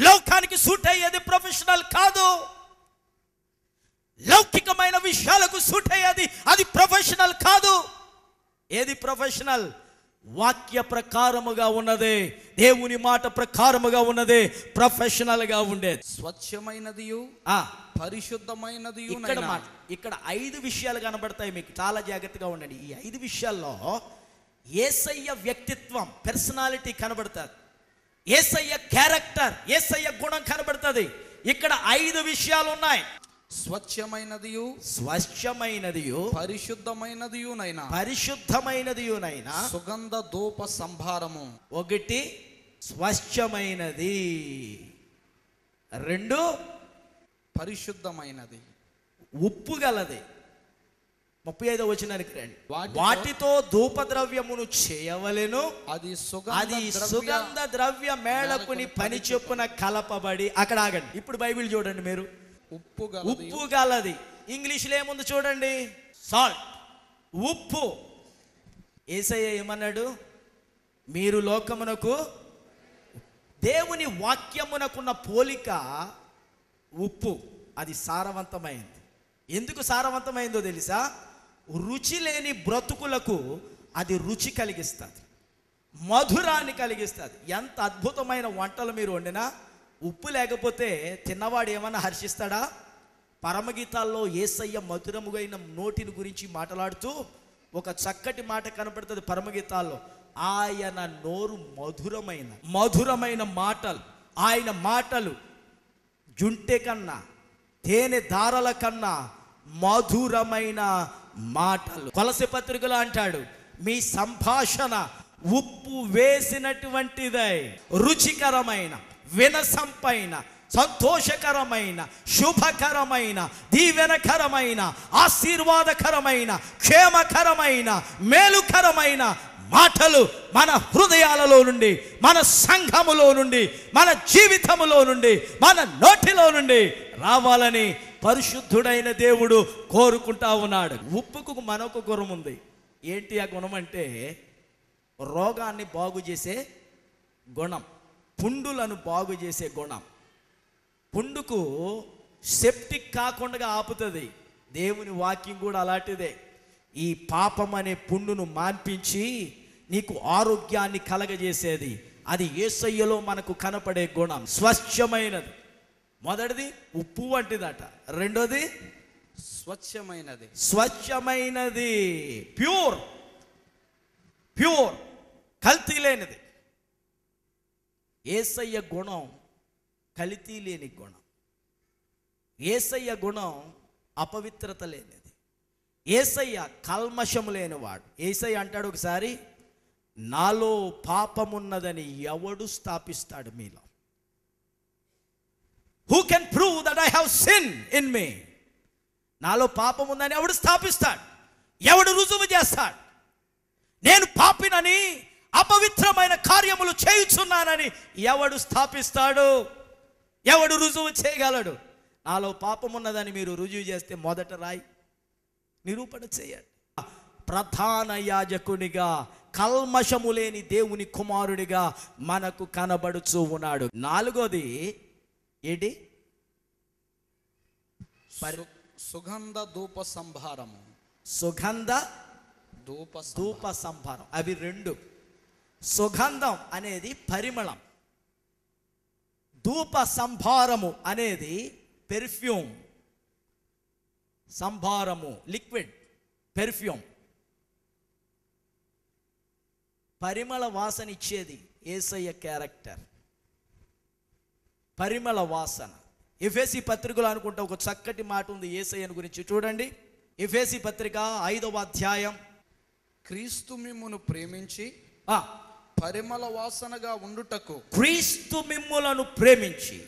లోకానికి సూట్ అయ్యేది ప్రొఫెషనల్ కాదు. లౌకికమైన విషయాలకు సూట్ అయ్యేది అది ప్రొఫెషనల్ కాదు. ఏది ప్రొఫెషనల్? వాక్య ప్రకారముగా ఉన్నదే, దేవుని మాట ప్రకారముగా ఉన్నదే ప్రొఫెషనల్గా ఉండేది. స్వచ్ఛమైనదియు పరిశుద్ధమైనది. ఇక్కడ 5 విషయాలు కనబడతాయి మీకు, చాలా జాగ్రత్తగా ఉండండి. ఈ 5 విషయాల్లో యేసయ్య వ్యక్తిత్వం, పర్సనాలిటీ కనబడుతుంది. యేసయ్య క్యారెక్టర్, యేసయ్య గుణం కనబడుతుంది. ఇక్కడ 5 విషయాలు ఉన్నాయి. స్వచ్ఛమైనదియు పరిశుద్ధమైనదియునైనా సుగంధ ధూప సంభారము. 1 స్వచ్ఛమైనది, 2 పరిశుద్ధమైనది, ఉప్పు గలది. 35వ వచనానికి రండి. వాటితో ధూపద్రవ్యమును చేయవలెను, అది సుగంధ ద్రవ్య మేళకుని పని చొప్పున కలపబడి. అక్కడ ఆగండి. ఇప్పుడు బైబిల్ చూడండి మీరు. ఉప్పు గలది. ఇంగ్లీష్లో ఏముంది చూడండి, సాల్ట్, ఉప్పు. యేసయ్య ఏమన్నాడు? మీరు లోకమునకు, దేవుని వాక్యమునకున్న పోలిక ఉప్పు. అది సారవంతమైంది. ఎందుకు సారవంతమైందో తెలుసా? రుచి లేని బ్రతుకులకు అది రుచి కలిగిస్తుంది, మధురాన్ని కలిగిస్తుంది. ఎంత అద్భుతమైన వంటలు మీరు వండినా ఉప్పు లేకపోతే తిన్నవాడు ఏమన్నా హర్షిస్తాడా? పరమగీతాల్లో యేసయ్య మధురముగైన నోటిని గురించి మాట్లాడుతూ ఒక చక్కటి మాట కనపడుతుంది పరమగీతాల్లో. ఆయన నోరు మధురమైన మాటలు. ఆయన మాటలు జుంటె కన్నా, తేనె దారల కన్నా మధురమైన మాటలు. కొలసీ పత్రికలో అంటాడు, మీ సంభాషణ ఉప్పు వేసినటువంటిదై రుచికరమైన, వినసంపైన, సంతోషకరమైన, శుభకరమైన, దీవెనకరమైన, ఆశీర్వాదకరమైన, క్షేమకరమైన, మేలుకరమైన మాటలు మన హృదయాలలో నుండి, మన సంఘములో నుండి, మన జీవితములో నుండి, మన నోటిలో నుండి రావాలని పరిశుద్ధుడైన దేవుడు కోరుకుంటా ఉన్నాడు. ఉప్పుకు మరొక గుణం ఉంది. ఏంటి ఆ గుణం అంటే? రోగాన్ని బాగు చేసే గుణం, పుండులను బాగు చేసే గుణం. పుండుకు సెప్టిక్ కాకుండా ఆపుతుంది. దేవుని వాక్యం కూడా అలాంటిదే. ఈ పాపం అనే పుండును మాన్పించి నీకు ఆరోగ్యాన్ని కలగజేసేది. అది యేసయ్యలో మనకు కనపడే గుణం. స్వచ్ఛమైనది. మొదటిది ఉప్పు వంటిదట. రెండోది స్వచ్ఛమైనది, ప్యూర్, కల్తీ లేనిది. యేసయ్య గుణం కల్తీ లేని గుణం. యేసయ్య గుణం అపవిత్రత లేనిది. యేసయ్య కల్మషము లేనివాడు. యేసయ్య అంటాడు ఒకసారి, నాలో పాపమున్నదని ఎవడు స్థాపిస్తాడు మీలో? Who can prove that I have sin in me? నాలో పాపం ఉందని ఎవడు స్థాపిస్తాడు? ఎవడు రుజువు చేస్తాడు? నేను పాపినని, అపవిత్రమైన కార్యములు చేయుచున్నానని ఎవడు స్థాపిస్తాడు? ఎవడు రుజువు చేయగలడు? నాలో పాపం ఉన్నదని మీరు రుజువు చేస్తే మొదట రాయి నిరూపణ చేయండి. ప్రధాన యాజకునిగా, కల్మషము లేని దేవుని కుమారుడిగా మనకు కనబడుచూ ఉన్నాడు. 4వది ఏంటి? సుగంధ ధూప సంభారము. సుగంధ ధూప సంభారం. అవి 2. సుగంధం అనేది పరిమళం, ధూప సంభారము అనేది పెర్ఫ్యూమ్. సంభారము లిక్విడ్, పెర్ఫ్యూమ్. పరిమళ వాసన ఇచ్చేది యేసయ్య క్యారెక్టర్, పరిమళ వాసన. ఎఫెసీ పత్రికలో అనుకుంటా ఒక చక్కటి మాట ఉంది యేసయ్యను గురించి. చూడండి, ఎఫెసీ పత్రిక 5వ అధ్యాయం క్రీస్తు మిమ్మును ప్రేమించి ఆ, పరిమళ వాసనగా ఉండుటకు క్రీస్తు మిమ్ములను ప్రేమించి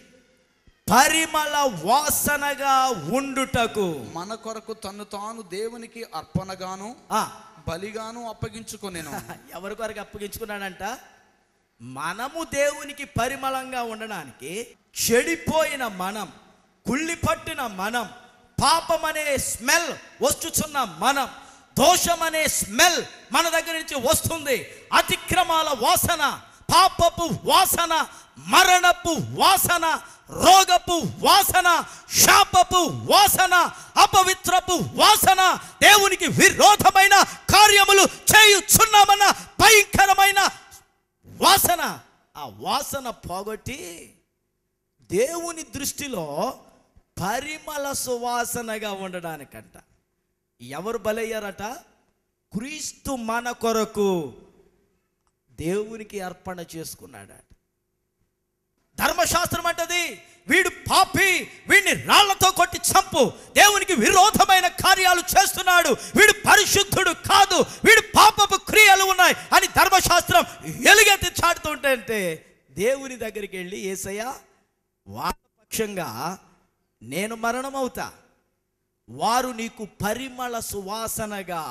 పరిమళ వాసనగా ఉండుటకు మన కొరకు తన్ను తాను దేవునికి అర్పణగాను ఆ, బలిగాను అప్పగించుకొనెను. ఎవరి కొరకు అప్పగించుకున్నాడంట? మనము దేవునికి పరిమళంగా ఉండడానికి చెడిపోయిన మనం, కుళ్ళిపట్టిన మనం, పాపం అనే స్మెల్ వస్తున్న మనం, దోషం అనే స్మెల్ మన దగ్గర నుంచి వస్తుంది, అతిక్రమాల వాసన, పాపపు వాసన, మరణపు వాసన, రోగపు వాసన, శాపపు వాసన, అపవిత్రపు వాసన, దేవునికి విరోధమైన కార్యములు చేయుచున్నామన్న భయంకరమైన వాసన. ఆ వాసన పోగొట్టి దేవుని దృష్టిలో పరిమళ సువాసనగా ఉండడానికంట ఎవరు బలయ్యారట? క్రీస్తు మన కొరకు దేవునికి అర్పణ చేసుకున్నాడట. ధర్మశాస్త్రం అంటది వీడు పాపి, వీడిని రాళ్లతో కొట్టి చంపు, దేవునికి విరోధమైన కార్యాలు చేస్తున్నాడు, వీడు పరిశుద్ధుడు కాదు, వీడు పాపపు క్రియలు ఉన్నాయి అని ధర్మశాస్త్రం ఎలుగెత్తి చాటుతుంటే దేవుని దగ్గరికి వెళ్ళి యేసయ్య వాళ్ళ పక్షంగా నేను మరణమవుతా, వారు నీకు పరిమళ సువాసనగా,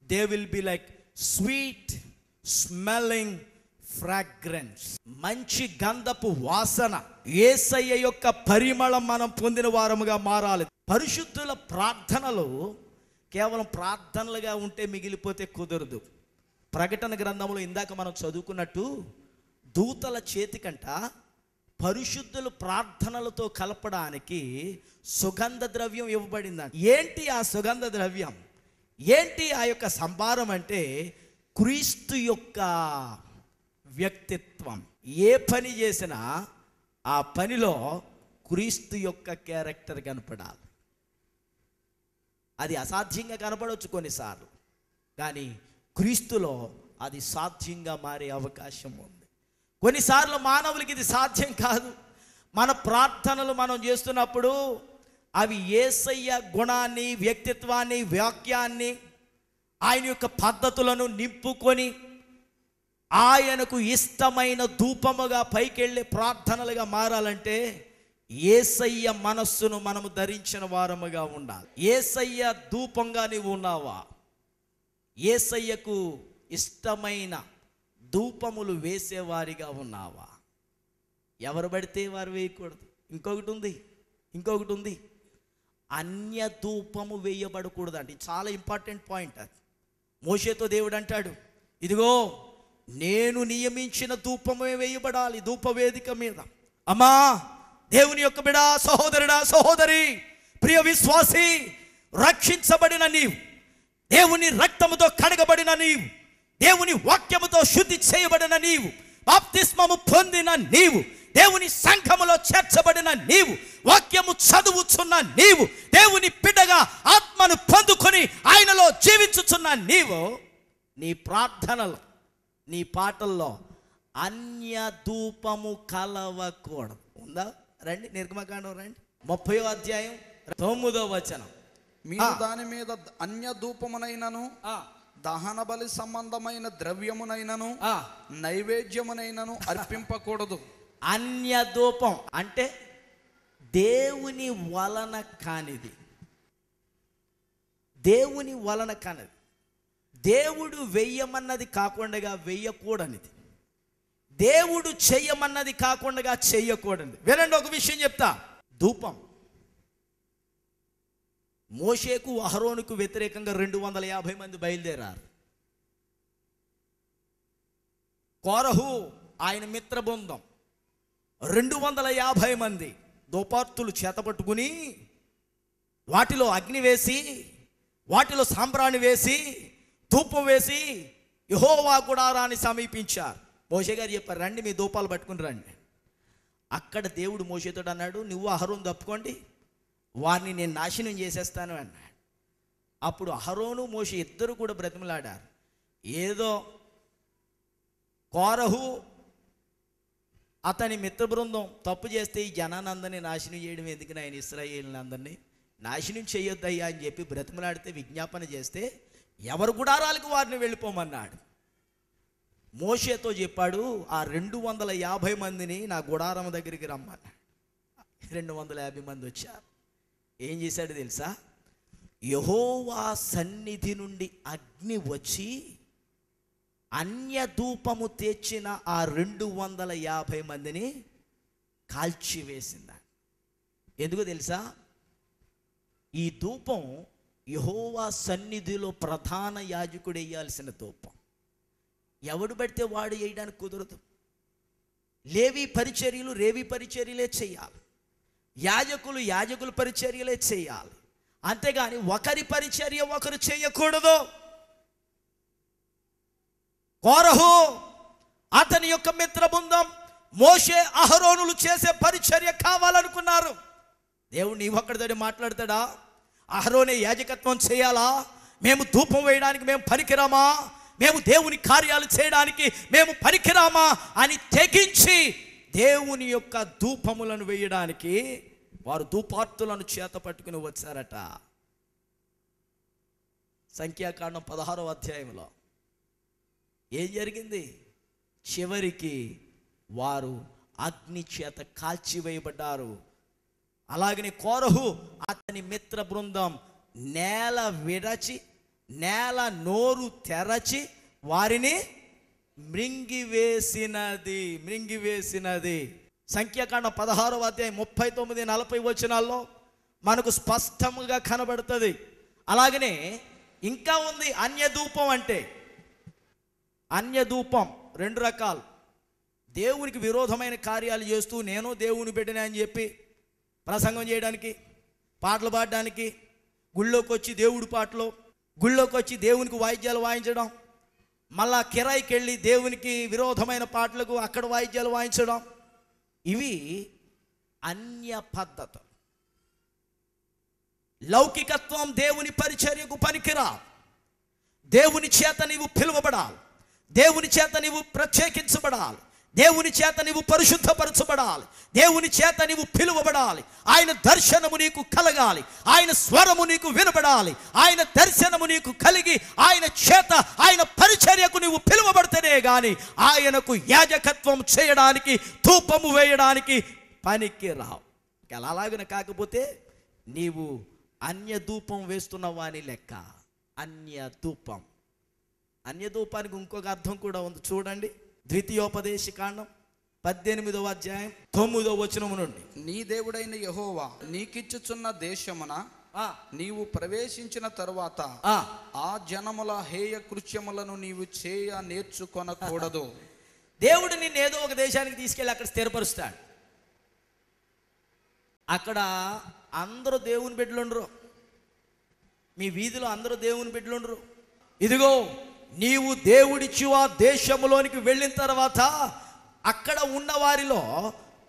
they will be like sweet smelling fragrance, మంచి గంధపు వాసన, యేసయ్య యొక్క పరిమళం మనం పొందిన వారముగా మారాలి. పరిశుద్ధుల ప్రార్థనలు కేవలం ప్రార్థనలుగా ఉంటే మిగిలిపోతే కుదరదు. ప్రకటన గ్రంథంలో ఇందాక మనం చదువుకున్నట్టు దూతల చేతికంట పరిశుద్ధులు ప్రార్థనలతో కలపడానికి సుగంధ ద్రవ్యం ఇవ్వబడిందంట. ఏంటి ఆ సుగంధ ద్రవ్యం? ఏంటి ఆ యొక్క సంభారం అంటే క్రీస్తు యొక్క వ్యక్తిత్వం. ఏ పని చేసినా ఆ పనిలో క్రీస్తు యొక్క క్యారెక్టర్ కనపడాలి. అది అసాధ్యంగా కనపడవచ్చు కొన్నిసార్లు, కానీ క్రీస్తులో అది సాధ్యంగా మారే అవకాశం ఉంది. కొన్నిసార్లు మానవులకి ఇది సాధ్యం కాదు. మన ప్రార్థనలు మనం చేస్తున్నప్పుడు అవి యేసయ్య గుణాన్ని, వ్యక్తిత్వాన్ని, వాక్యాన్ని, ఆయన యొక్క పద్ధతులను నింపుకొని ఆయనకు ఇష్టమైన ధూపముగా పైకెళ్ళే ప్రార్థనలుగా మారాలంటే యేసయ్య మనస్సును మనము ధరించిన వారముగా ఉండాలి. యేసయ్య ధూపంగా నీవు ఉన్నావా? యేసయ్యకు ఇష్టమైన ధూపములు వేసేవారిగా ఉన్నావా? ఎవరు పడితే వారు వేయకూడదు. ఇంకొకటి ఉంది, అన్య ధూపము వేయబడకూడదు అండి. చాలా ఇంపార్టెంట్ పాయింట్ అది. మోషేతో దేవుడు అంటాడు, ఇదిగో నేను నియమించిన ధూపమే వేయబడాలి ధూపవేదిక మీద. అమ్మా, దేవుని యొక్క బిడా, సహోదరుడా, సహోదరి, ప్రియ విశ్వాసి, రక్షించబడిన నీవు, దేవుని రక్తముతో కడగబడిన నీవు, దేవుని వాక్యముతో శుద్ధి చేయబడిన నీవు, బాప్తిస్మము పొందిన నీవు, దేవుని సంఘములో చేర్చబడిన నీవు, వాక్యము చదువుచున్న నీవు, దేవుని బిడ్డగా ఆత్మను పొందుకొని ఆయనలో జీవించుచున్న నీవు, నీ ప్రార్థనలు, నీ పాటల్లో అన్య ధూపము కలవకూడదు. ఉందా? రండి, నిర్గమకాండం రండి, 30వ అధ్యాయం 9వ వచనం. మీరు దాని మీద అన్య ధూపమునైనను దహన బలి సంబంధమైన ద్రవ్యమునైనను నైవేద్యమునైనను అర్పింపకూడదు. అన్య ధూపం అంటే దేవుని వలన కానిది, దేవుని వలన కానిది, దేవుడు వెయ్యమన్నది కాకుండా వెయ్యకూడనిది, దేవుడు చెయ్యమన్నది కాకుండా చెయ్యకూడనిది. వినండి, ఒక విషయం చెప్తా. ధూపం మోషేకు అహరోనుకు వ్యతిరేకంగా 250 మంది బయలుదేరారు. కోరహు ఆయన మిత్ర బృందం 250 మంది ధూపార్తులు చేతపట్టుకుని వాటిలో అగ్ని వేసి, వాటిలో సాంబ్రాణి వేసి, ధూపం వేసి యెహోవా గుడారాన్ని సమీపించారు. మోషే గారు చెప్పారు, రండి మీ ధూపాలు పట్టుకుని రండి. అక్కడ దేవుడు మోషేతో అన్నాడు, నువ్వు అహరోను తప్పుకోండి, వారిని నేను నాశనం చేసేస్తాను అన్నాడు. అప్పుడు అహరోను మోషే ఇద్దరు కూడా బ్రతిమలాడారు. ఏదో కోరహు అతని మిత్ర బృందం తప్పు చేస్తే ఈ జనానందరినీ నాశనం చేయడం ఎందుకు, ఆయన ఇశ్రాయేలుని అందరినీ నాశనం చేయొద్దయ్యా అని చెప్పి బ్రతిమలాడితే, విజ్ఞాపన చేస్తే ఎవరు గుడారాలకు వారిని వెళ్ళిపోమన్నాడు. మోషేతో చెప్పాడు, ఆ 250 మందిని నా గుడారం దగ్గరికి రమ్మన్నాడు. 250 మంది వచ్చారు. ఏం చేశాడు తెలుసా? యెహోవా సన్నిధి నుండి అగ్ని వచ్చి అన్య ధూపము తెచ్చిన ఆ 250 మందిని కాల్చివేసింది. ఎందుకో తెలుసా? ఈ ధూపం యెహోవా సన్నిధిలో ప్రధాన యాజకుడు వేయాల్సిన ధూపం. ఎవడు పడితే వాడు వేయడానికి కుదరదు. లేవి పరిచర్యలే చేయాలి. యాజకులు పరిచర్యలే చేయాలి. అంతేగాని ఒకరి పరిచర్య ఒకరు చేయకూడదు. కోరహు అతని యొక్క మిత్ర బృందం మోషే అహరోనులు చేసే పరిచర్య కావాలనుకున్నారు. దేవుడు నీ ఒక్కడితోటి మాట్లాడతాడా? అహరోనే యాజకత్వం చేయాలా? మేము ధూపం వేయడానికి మేము పనికిరామా? మేము దేవుని కార్యాలు చేయడానికి మేము పనికిరామా అని తెగించి దేవుని యొక్క ధూపములను వేయడానికి వారు ధూపార్తులను చేత పట్టుకుని వచ్చారట. సంఖ్యాకాండం 16వ అధ్యాయంలో ఏం జరిగింది? చివరికి వారు అగ్ని చేత కాల్చివేయబడ్డారు. అలాగనే కోరహు అతని మిత్ర బృందం నేల నోరు తెరచి వారిని మృంగివేసినది. సంఖ్యాకాండం 16వ అధ్యాయం 39-40 వచనాల్లో మనకు స్పష్టంగా కనబడుతుంది. అలాగనే ఇంకా ఉంది అన్యధూపం. అంటే అన్యధూపం 2 రకాలు. దేవునికి విరోధమైన కార్యాలు చేస్తూ నేను దేవుని బిడ్డనే అని చెప్పి ప్రసంగం చేయడానికి, పాటలు పాడడానికి, గుళ్ళోకి వచ్చి దేవుడి పాటలు, గుళ్ళోకి వచ్చి దేవునికి వాయిద్యాలు వాయించడం, మళ్ళా కిరాయికి వెళ్ళి దేవునికి విరోధమైన పాటలకు అక్కడ వాయిద్యాలు వాయించడం, ఇవి అన్య పద్ధతులు. లౌకికత్వం దేవుని పరిచర్యకు పనికిరా. దేవుని చేత నీవు పిలువబడాలి. దేవుని చేత నీవు ప్రత్యేకించబడాలి. దేవుని చేత నీవు పరిశుద్ధపరచబడాలి. దేవుని చేత నీవు పిలువబడాలి. ఆయన దర్శనము నీకు కలగాలి. ఆయన స్వరము నీకు వినబడాలి. ఆయన దర్శనము నీకు కలిగి ఆయన చేత ఆయన పరిచర్యకు నీవు పిలువబడితేనే కానీ ఆయనకు యాజకత్వం చేయడానికి, ధూపము వేయడానికి పనికి రావు. అలాగన కాకపోతే నీవు అన్య ధూపం వేస్తున్నావా అని లెక్క. అన్య ధూపానికి ఇంకొక అర్థం కూడా ఉంది. చూడండి, ద్వితీయోపదేశకాండం 18వ అధ్యాయం 9వ వచనము నుండి. నీ దేవుడైన యెహోవా నీకిచ్చుచున్న దేశమున నీవు ప్రవేశించిన తరువాత ఆ జనముల హేయ కృత్యములను నీవు చేయ నేర్చుకొనకూడదు. దేవుడు నిన్ను ఏదో ఒక దేశానికి తీసుకెళ్ళి అక్కడ స్థిరపరుస్తాడు. అక్కడ అందరూ దేవుని బిడ్డలుండరు. మీ వీధిలో అందరూ దేవుని బిడ్డలుండరు. ఇదిగో నీవు దేవుడిచ్చి ఆ దేశంలోనికి వెళ్ళిన తర్వాత అక్కడ ఉన్న వారిలో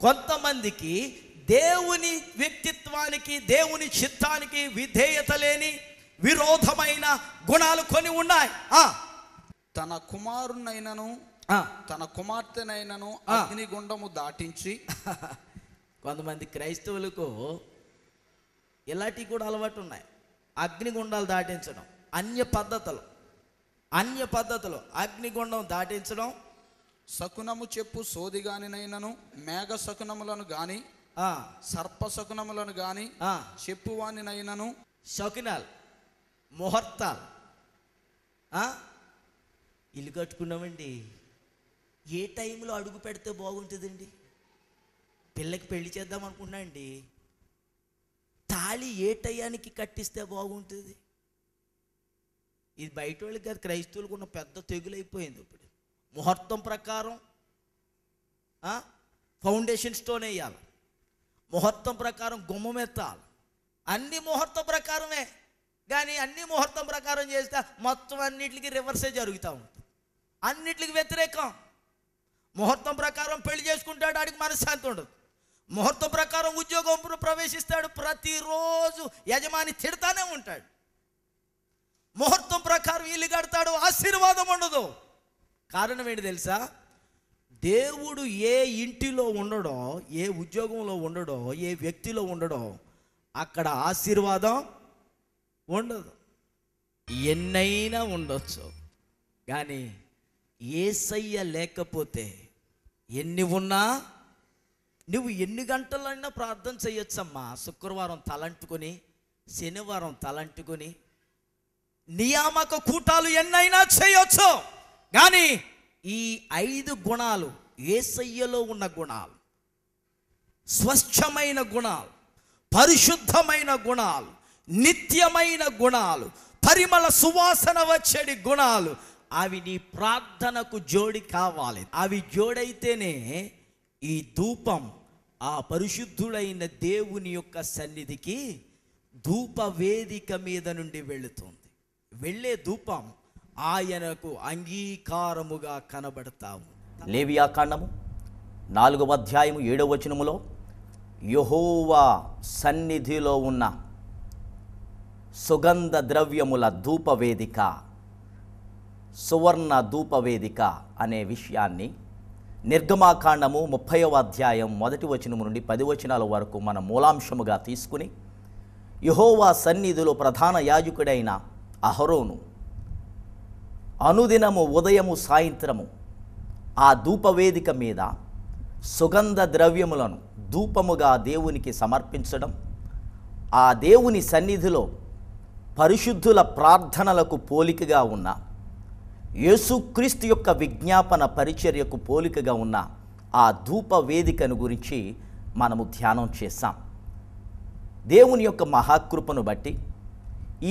కొంతమందికి దేవుని వ్యక్తిత్వానికి, దేవుని చిత్తానికి విధేయత లేని విరోధమైన గుణాలు కొన్ని ఉన్నాయి. తన కుమారునైనను తన కుమార్తెనైనను అగ్నిగుండము దాటించి కొంతమంది క్రైస్తవులకు ఇలాంటివి కూడా అలవాటు ఉన్నాయి. అగ్నిగుండాలు దాటించడం, అన్య పద్ధతులు అగ్నిగుండం దాటించడం, శకునము చెప్పు సోదిగానినైనను మేఘ శకునములను గాని సర్ప శకునములను గాని చెప్పువానినైనను. శకునాలు, ముహూర్తాలు. ఇల్లు కట్టుకున్నామండి, ఏ టైంలో అడుగు పెడితే బాగుంటుందండి? పిల్లకి పెళ్లి చేద్దాం అనుకున్నా అండి, తాళి ఏ టయానికి కట్టిస్తే బాగుంటుంది? ఇది బయట వాళ్ళకి కాదు, క్రైస్తవులకు ఉన్న పెద్ద తెగులైపోయింది. ఇప్పుడు ముహూర్తం ప్రకారం ఫౌండేషన్ స్టోన్ వేయాలి, ముహూర్తం ప్రకారం గుమ్మం ఎత్తాలి, అన్ని ముహూర్తం ప్రకారమే. కానీ అన్ని ముహూర్తం ప్రకారం చేస్తే మొత్తం అన్నిటికి రివర్సే జరుగుతూ ఉంటుంది, అన్నిటికి వ్యతిరేకం. ముహూర్తం ప్రకారం పెళ్లి చేసుకుంటాడు, ఆడికి మనశ్శాంతి ఉండదు. ముహూర్తం ప్రకారం ఉద్యోగం ప్రవేశిస్తాడు, ప్రతిరోజు యజమాని తిడతానే ఉంటాడు. ముహూర్తం ప్రకారం ఇల్లు కడతాడు, ఆశీర్వాదం ఉండదు. కారణం ఏంటి తెలుసా? దేవుడు ఏ ఇంటిలో ఉండడో, ఏ ఉద్యోగంలో ఉండడో, ఏ వ్యక్తిలో ఉండడో అక్కడ ఆశీర్వాదం ఉండదు. ఎన్నైనా ఉండొచ్చు, కానీ యేసయ్య లేకపోతే ఎన్ని ఉన్నా నువ్వు ఎన్ని గంటలైనా ప్రార్థన చేయొచ్చమ్మా. శుక్రవారం తలంటుకొని, శనివారం తలంటుకొని, నియామక కూటాలు ఎన్నైనా చేయొచ్చు, కానీ ఈ 5 గుణాలు యేసయ్యలో ఉన్న గుణాలు, స్వచ్ఛమైన గుణాలు, పరిశుద్ధమైన గుణాలు, నిత్యమైన గుణాలు, పరిమళ సువాసన వచ్చేటి గుణాలు, అవి నీ ప్రార్థనకు జోడి కావాలి. అవి జోడైతేనే ఈ ధూపం ఆ పరిశుద్ధుడైన దేవుని యొక్క సన్నిధికి ధూప వేదిక మీద నుండి వెళుతుంది. వెళ్ళే ధూపం ఆయనకు అంగీకారముగా కనబడతాము. లేవియా కాండము 4వ అధ్యాయము 7వ వచనములో యెహోవా సన్నిధిలో ఉన్న సుగంధ ద్రవ్యముల ధూపవేదిక, సువర్ణ ధూపవేదిక అనే విషయాన్ని నిర్గమాకాండము 30వ అధ్యాయం 1వ వచనము నుండి 10 వచనాల వరకు మన మూలాంశముగా తీసుకుని యెహోవా సన్నిధిలో ప్రధాన యాజకుడైన అహరోను అనుదినము ఉదయము సాయంత్రము ఆ ధూపవేదిక మీద సుగంధ ద్రవ్యములను ధూపముగా దేవునికి సమర్పించడం, ఆ దేవుని సన్నిధిలో పరిశుద్ధుల ప్రార్థనలకు పోలికగా ఉన్న యేసుక్రీస్తు యొక్క విజ్ఞాపన పరిచర్యకు పోలికగా ఉన్న ఆ ధూప వేదికను గురించి మనము ధ్యానం చేశాం. దేవుని యొక్క మహాకృపను బట్టి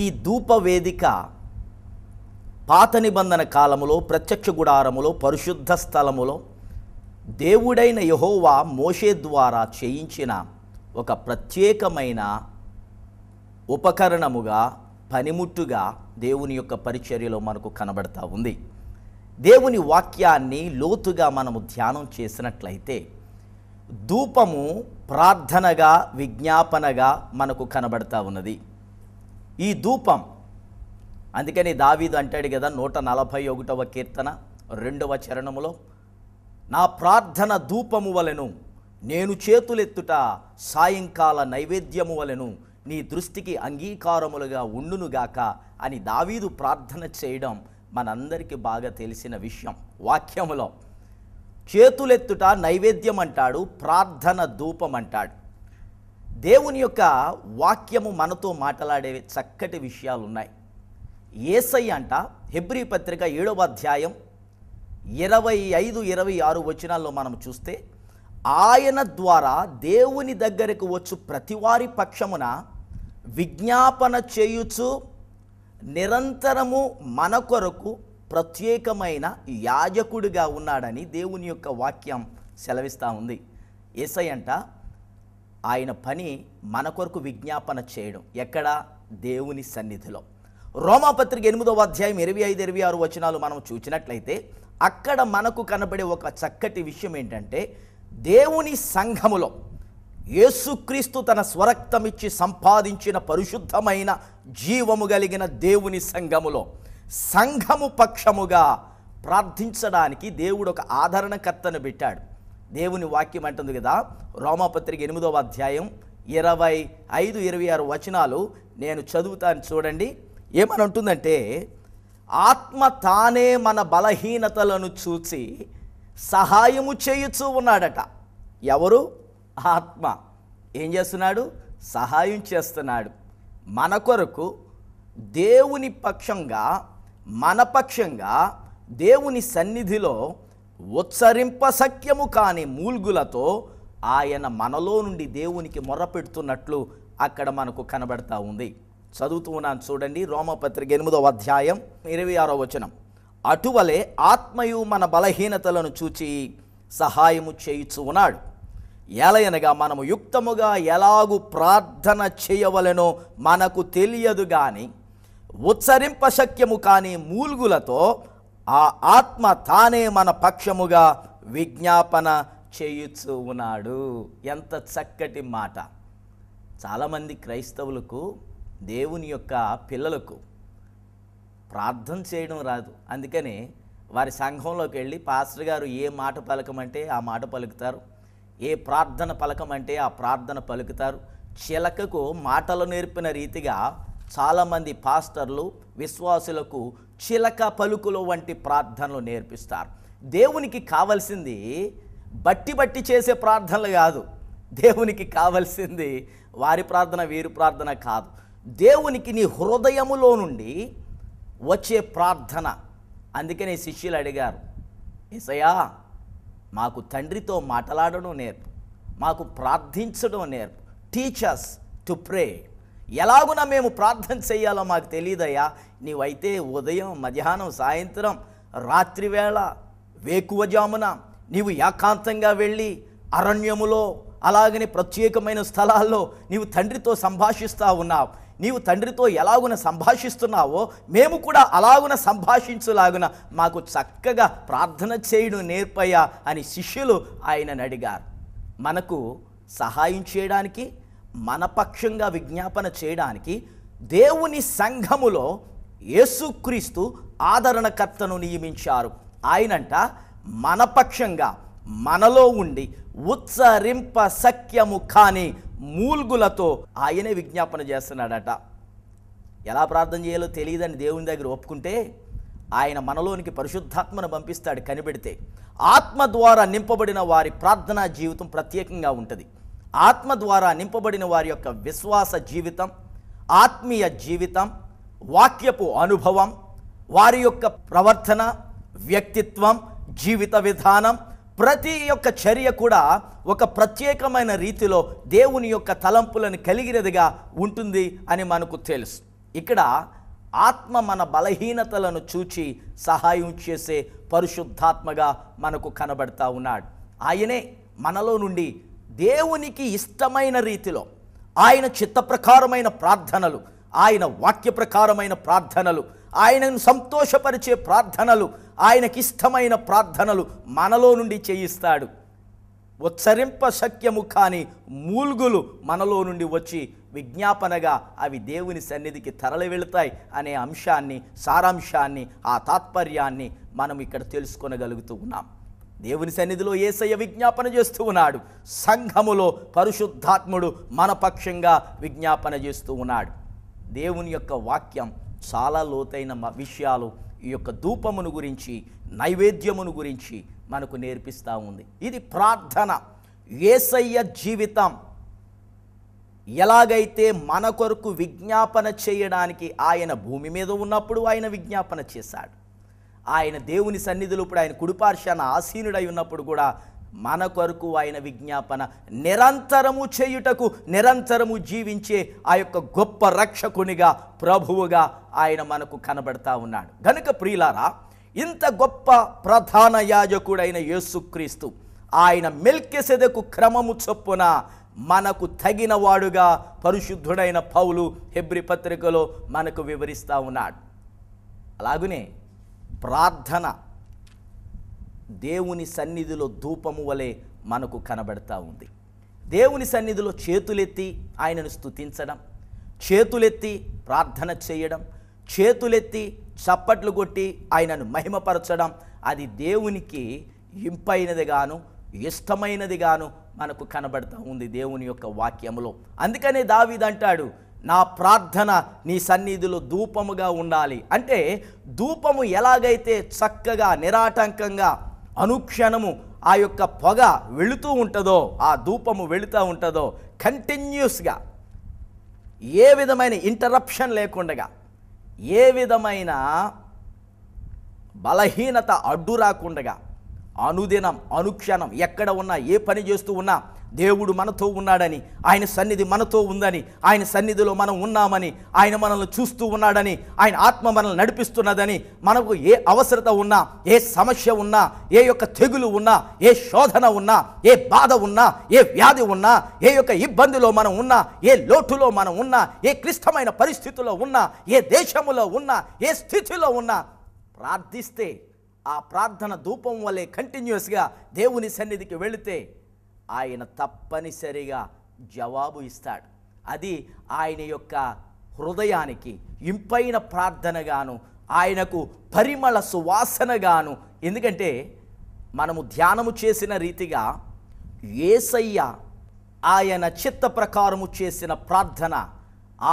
ఈ ధూప వేదిక పాత నిబంధన కాలములో ప్రత్యక్ష గుడారములో పరిశుద్ధ స్థలములో దేవుడైన యెహోవా మోషే ద్వారా చేయించిన ఒక ప్రత్యేకమైన ఉపకరణముగా, పనిముట్టుగా దేవుని యొక్క పరిచర్యలో మనకు కనబడతా ఉంది. దేవుని వాక్యాన్ని లోతుగా మనము ధ్యానం చేసినట్లయితే ధూపము ప్రార్థనగా, విజ్ఞాపనగా మనకు కనబడతా ఉన్నది. ఈ ధూపం, అందుకని దావీదు అంటాడు కదా 141వ కీర్తన 2వ చరణములో, నా ప్రార్థన ధూపము వలెను, నేను చేతులెత్తుట సాయంకాల నైవేద్యము వలెను నీ దృష్టికి అంగీకారములుగా ఉండునుగాక అని దావీదు ప్రార్థన చేయడం మనందరికీ బాగా తెలిసిన విషయం. వాక్యములో చేతులెత్తుట నైవేద్యం అంటాడు, ప్రార్థన ధూపం అంటాడు. దేవుని యొక్క వాక్యము మనతో మాట్లాడే చక్కటి విషయాలు ఉన్నాయి. యేసయ్య అంట హెబ్రీ పత్రిక 7వ అధ్యాయం 25-26 వచనాల్లో మనం చూస్తే, ఆయన ద్వారా దేవుని దగ్గరకు వచ్చు ప్రతివారి పక్షమున విజ్ఞాపన చేయుచు నిరంతరము మన కొరకు ప్రత్యేకమైన యాజకుడిగా ఉన్నాడని దేవుని యొక్క వాక్యం సెలవిస్తూ ఉంది. యేసయ్య అంట ఆయన పని మన కొరకు విజ్ఞాపన చేయడం. ఎక్కడ? దేవుని సన్నిధిలో. రోమాపత్రిక 8వ అధ్యాయం 25-26 వచనాలు మనం చూసినట్లయితే అక్కడ మనకు కనబడే ఒక చక్కటి విషయం ఏంటంటే, దేవుని సంఘములో యేసుక్రీస్తు తన స్వరక్తమిచ్చి సంపాదించిన పరిశుద్ధమైన జీవము కలిగిన దేవుని సంఘములో సంఘము పక్షముగా ప్రార్థించడానికి దేవుడు ఒక ఆదరణకర్తను పెట్టాడు. దేవుని వాక్యం అంటుంది కదా, రోమాపత్రిక 8వ అధ్యాయం 25-26 వచనాలు నేను చదువుతాను చూడండి. ఏమని ఉంటుందంటే, ఆత్మ తానే మన బలహీనతలను చూసి సహాయము చేయుచూ ఉన్నాడట. ఎవరు? ఆత్మ ఏం చేస్తున్నాడు? సహాయం చేస్తున్నాడు. మన కొరకు దేవుని పక్షంగా, మన పక్షంగా దేవుని సన్నిధిలో ఉచ్చరింపశక్యము కాని మూల్గులతో ఆయన మనలో నుండి దేవునికి మొర్రపెడుతున్నట్లు అక్కడ మనకు కనబడతా ఉంది. చదువుతూ ఉన్నాను చూడండి. రోమపత్రిక 8వ అధ్యాయం 26వ వచనం, అటువలే ఆత్మయు మన బలహీనతలను చూచి సహాయము చేయుచు ఉన్నాడు. ఎలయనగా మనము యుక్తముగా ఎలాగు ప్రార్థన చేయవలెనో మనకు తెలియదు గాని ఉచ్చరింపశక్యము కాని మూల్గులతో ఆ ఆత్మ తానే మన పక్షముగా విజ్ఞాపన చేయుచు ఉన్నాడు. ఎంత చక్కటి మాట! చాలామంది క్రైస్తవులకు, దేవుని యొక్క పిల్లలకు ప్రార్థన చేయడం రాదు. అందుకని వారి సంఘంలోకి వెళ్ళి పాస్టర్ గారు ఏ మాట పలకమంటే ఆ మాట పలుకుతారు, ఏ ప్రార్థన పలకమంటే ఆ ప్రార్థన పలుకుతారు. చిలకకు మాటలు నేర్పిన రీతిగా చాలామంది పాస్టర్లు విశ్వాసులకు చిలక పలుకులు వంటి ప్రార్థనలు నేర్పిస్తారు. దేవునికి కావలసింది బట్టి చేసే ప్రార్థనలు కాదు. దేవునికి కావలసింది వారి ప్రార్థన వీరి ప్రార్థన కాదు. దేవునికి నీ హృదయములో నుండి వచ్చే ప్రార్థన. అందుకనే శిష్యులు అడిగారు, యేసయ్యా మాకు తండ్రితో మాట్లాడడం నేర్పు, మాకు ప్రార్థించడం నేర్పు, టీచర్స్ టు ప్రే. ఎలాగున మేము ప్రార్థన చేయాలో మాకు తెలియదయ్యా, నీవైతే ఉదయం మధ్యాహ్నం సాయంత్రం రాత్రివేళ వేకువజామున నీవు ఏకాంతంగా వెళ్ళి అరణ్యములో అలాగనే ప్రత్యేకమైన స్థలాల్లో నీవు తండ్రితో సంభాషిస్తూ ఉన్నావు. నీవు తండ్రితో ఎలాగున సంభాషిస్తున్నావో మేము కూడా అలాగున సంభాషించులాగున మాకు చక్కగా ప్రార్థన చేయడం నేర్పయ్యా అని శిష్యులు ఆయనను అడిగారు. మనకు సహాయం చేయడానికి, మన పక్షంగా విజ్ఞాపన చేయడానికి దేవుని సంఘములో యేసుక్రీస్తు ఆదరణకర్తను నియమించారు. ఆయనంట మన పక్షంగా మనలో ఉండి ఉచ్చరింప సఖ్యము కాని మూల్గులతో ఆయనే విజ్ఞాపన చేస్తున్నాడట. ఎలా ప్రార్థన చేయాలో తెలియదని దేవుని దగ్గర ఒప్పుకుంటే ఆయన మనలోనికి పరిశుద్ధాత్మను పంపిస్తాడు. కనిపెడితే ఆత్మ ద్వారా నింపబడిన వారి ప్రార్థనా జీవితం ప్రత్యేకంగా ఉంటుంది. ఆత్మ ద్వారా నింపబడిన వారి యొక్క విశ్వాస జీవితం, ఆత్మీయ జీవితం, వాక్యపు అనుభవం, వారి యొక్క ప్రవర్తన, వ్యక్తిత్వం, జీవిత విధానం, ప్రతి యొక్క చర్య కూడా ఒక ప్రత్యేకమైన రీతిలో దేవుని యొక్క తలంపులను కలిగినదిగా ఉంటుంది అని మనకు తెలుసు. ఇక్కడ ఆత్మ మన బలహీనతలను చూచి సహాయం చేసే పరిశుద్ధాత్మగా మనకు కనబడతా ఉన్నాడు. ఆయనే మనలో నుండి దేవునికి ఇష్టమైన రీతిలో ఆయన చిత్త ప్రకారమైన ప్రార్థనలు, ఆయన వాక్య ప్రకారమైన ప్రార్థనలు, ఆయనను సంతోషపరిచే ప్రార్థనలు, ఆయనకిష్టమైన ప్రార్థనలు మనలో నుండి చేయిస్తాడు. ఉచ్చరింప శక్యము కాని మూల్గులు మనలో నుండి వచ్చి విజ్ఞాపనగా అవి దేవుని సన్నిధికి తరలి వెళుతాయి అనే అంశాన్ని, సారాంశాన్ని, ఆ తాత్పర్యాన్ని మనం ఇక్కడ తెలుసుకొనగలుగుతూ ఉన్నాం. దేవుని సన్నిధిలో యేసయ్య విజ్ఞాపన చేస్తూ ఉన్నాడు. సంఘములో పరిశుద్ధాత్ముడు మన పక్షంగా విజ్ఞాపన చేస్తూ ఉన్నాడు. దేవుని యొక్క వాక్యం చాలా లోతైన విషయాలు ఈ యొక్క ధూపమును గురించి, నైవేద్యమును గురించి మనకు నేర్పిస్తూ ఉంది. ఇది ప్రార్థన. యేసయ్య జీవితం ఎలాగైతే మన కొరకు విజ్ఞాపన చేయడానికి ఆయన భూమి మీద ఉన్నప్పుడు ఆయన విజ్ఞాపన చేశాడు. ఆయన దేవుని సన్నిధిలో ఇప్పుడు ఆయన కుడిపార్శ్వాన ఆసీనుడై ఉన్నప్పుడు కూడా మన కొరకు ఆయన విజ్ఞాపన నిరంతరము చేయుటకు, నిరంతరము జీవించే ఆ యొక్క గొప్ప రక్షకునిగా, ప్రభువుగా ఆయన మనకు కనబడతా ఉన్నాడు. గనుక ప్రియులారా, ఇంత గొప్ప ప్రధాన యాజకుడైన యేసుక్రీస్తు ఆయన మెల్కిసెదెకు క్రమము చొప్పున మనకు తగిన వాడుగా పరిశుద్ధుడైన పౌలు హెబ్రీ పత్రికలో మనకు వివరిస్తూ ఉన్నాడు. అలాగునే ప్రార్థన దేవుని సన్నిధిలో ధూపము వలె మనకు కనబడతా ఉంది. దేవుని సన్నిధిలో చేతులెత్తి ఆయనను స్తుతించడం, చేతులెత్తి ప్రార్థన చేయడం, చేతులెత్తి చప్పట్లు కొట్టి ఆయనను మహిమపరచడం, అది దేవునికి ఇంపైనదిగాను ఇష్టమైనదిగాను మనకు కనబడతా ఉంది దేవుని యొక్క వాక్యములో. అందుకనే దావీదు అంటాడు, నా ప్రార్థన నీ సన్నిధిలో ధూపముగా ఉండాలి. అంటే ధూపము ఎలాగైతే చక్కగా నిరాటంకంగా అనుక్షణము ఆ యొక్క పొగ వెళుతూ ఉంటుందో, ఆ ధూపము వెళుతూ ఉంటుందో, కంటిన్యూస్గా ఏ విధమైన ఇంటరప్షన్ లేకుండా, ఏ విధమైన బలహీనత అడ్డు రాకుండా, అనుదినం అనుక్షణం ఎక్కడ ఉన్నా, ఏ పని చేస్తూ ఉన్నా దేవుడు మనతో ఉన్నాడని, ఆయన సన్నిధి మనతో ఉందని, ఆయన సన్నిధిలో మనం ఉన్నామని, ఆయన మనల్ని చూస్తూ ఉన్నాడని, ఆయన ఆత్మ మనల్ని నడిపిస్తున్నదని, మనకు ఏ అవసరత ఉన్నా, ఏ సమస్య ఉన్నా, ఏ యొక్క తెగులు ఉన్నా, ఏ శోధన ఉన్నా, ఏ బాధ ఉన్నా, ఏ వ్యాధి ఉన్నా, ఏ యొక్క ఇబ్బందిలో మనం ఉన్నా, ఏ లోటులో మనం ఉన్నా, ఏ క్లిష్టమైన పరిస్థితుల్లో ఉన్నా, ఏ దేశములో ఉన్నా, ఏ స్థితిలో ఉన్నా, ప్రార్థిస్తే ఆ ప్రార్థన ధూపం వలె కంటిన్యూస్గా దేవుని సన్నిధికి వెళితే ఆయన తప్పనిసరిగా జవాబు ఇస్తాడు. అది ఆయన యొక్క హృదయానికి ఇంపైన ప్రార్థనగాను, ఆయనకు పరిమళ సువాసనగాను. ఎందుకంటే మనము ధ్యానము చేసిన రీతిగా యేసయ్య ఆయన చిత్త ప్రకారము చేసిన ప్రార్థన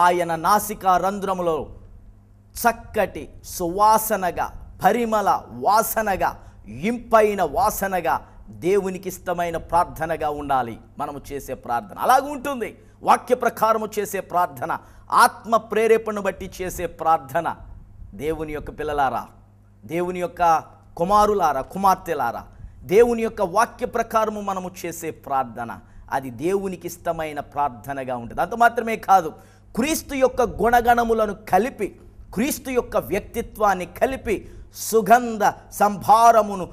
ఆయన నాసికా రంధ్రములో చక్కటి సువాసనగా, పరిమళ వాసనగా, ఇంపైన వాసనగా, దేవునికి ఇష్టమైన ప్రార్థనగా ఉండాలి మనము చేసే ప్రార్థన. అలాగే ఉంటుంది వాక్య ప్రకారము చేసే ప్రార్థన, ఆత్మ ప్రేరేపణను బట్టి చేసే ప్రార్థన. దేవుని యొక్క పిల్లలారా, దేవుని యొక్క కుమారులారా, కుమార్తెలారా, దేవుని యొక్క వాక్య ప్రకారము మనము చేసే ప్రార్థన అది దేవునికి ఇష్టమైన ప్రార్థనగా ఉంటుంది. అంత మాత్రమే కాదు, క్రీస్తు యొక్క గుణగణములను కలిపి, క్రీస్తు యొక్క వ్యక్తిత్వాన్ని కలిపి సుగంధ సంభారమును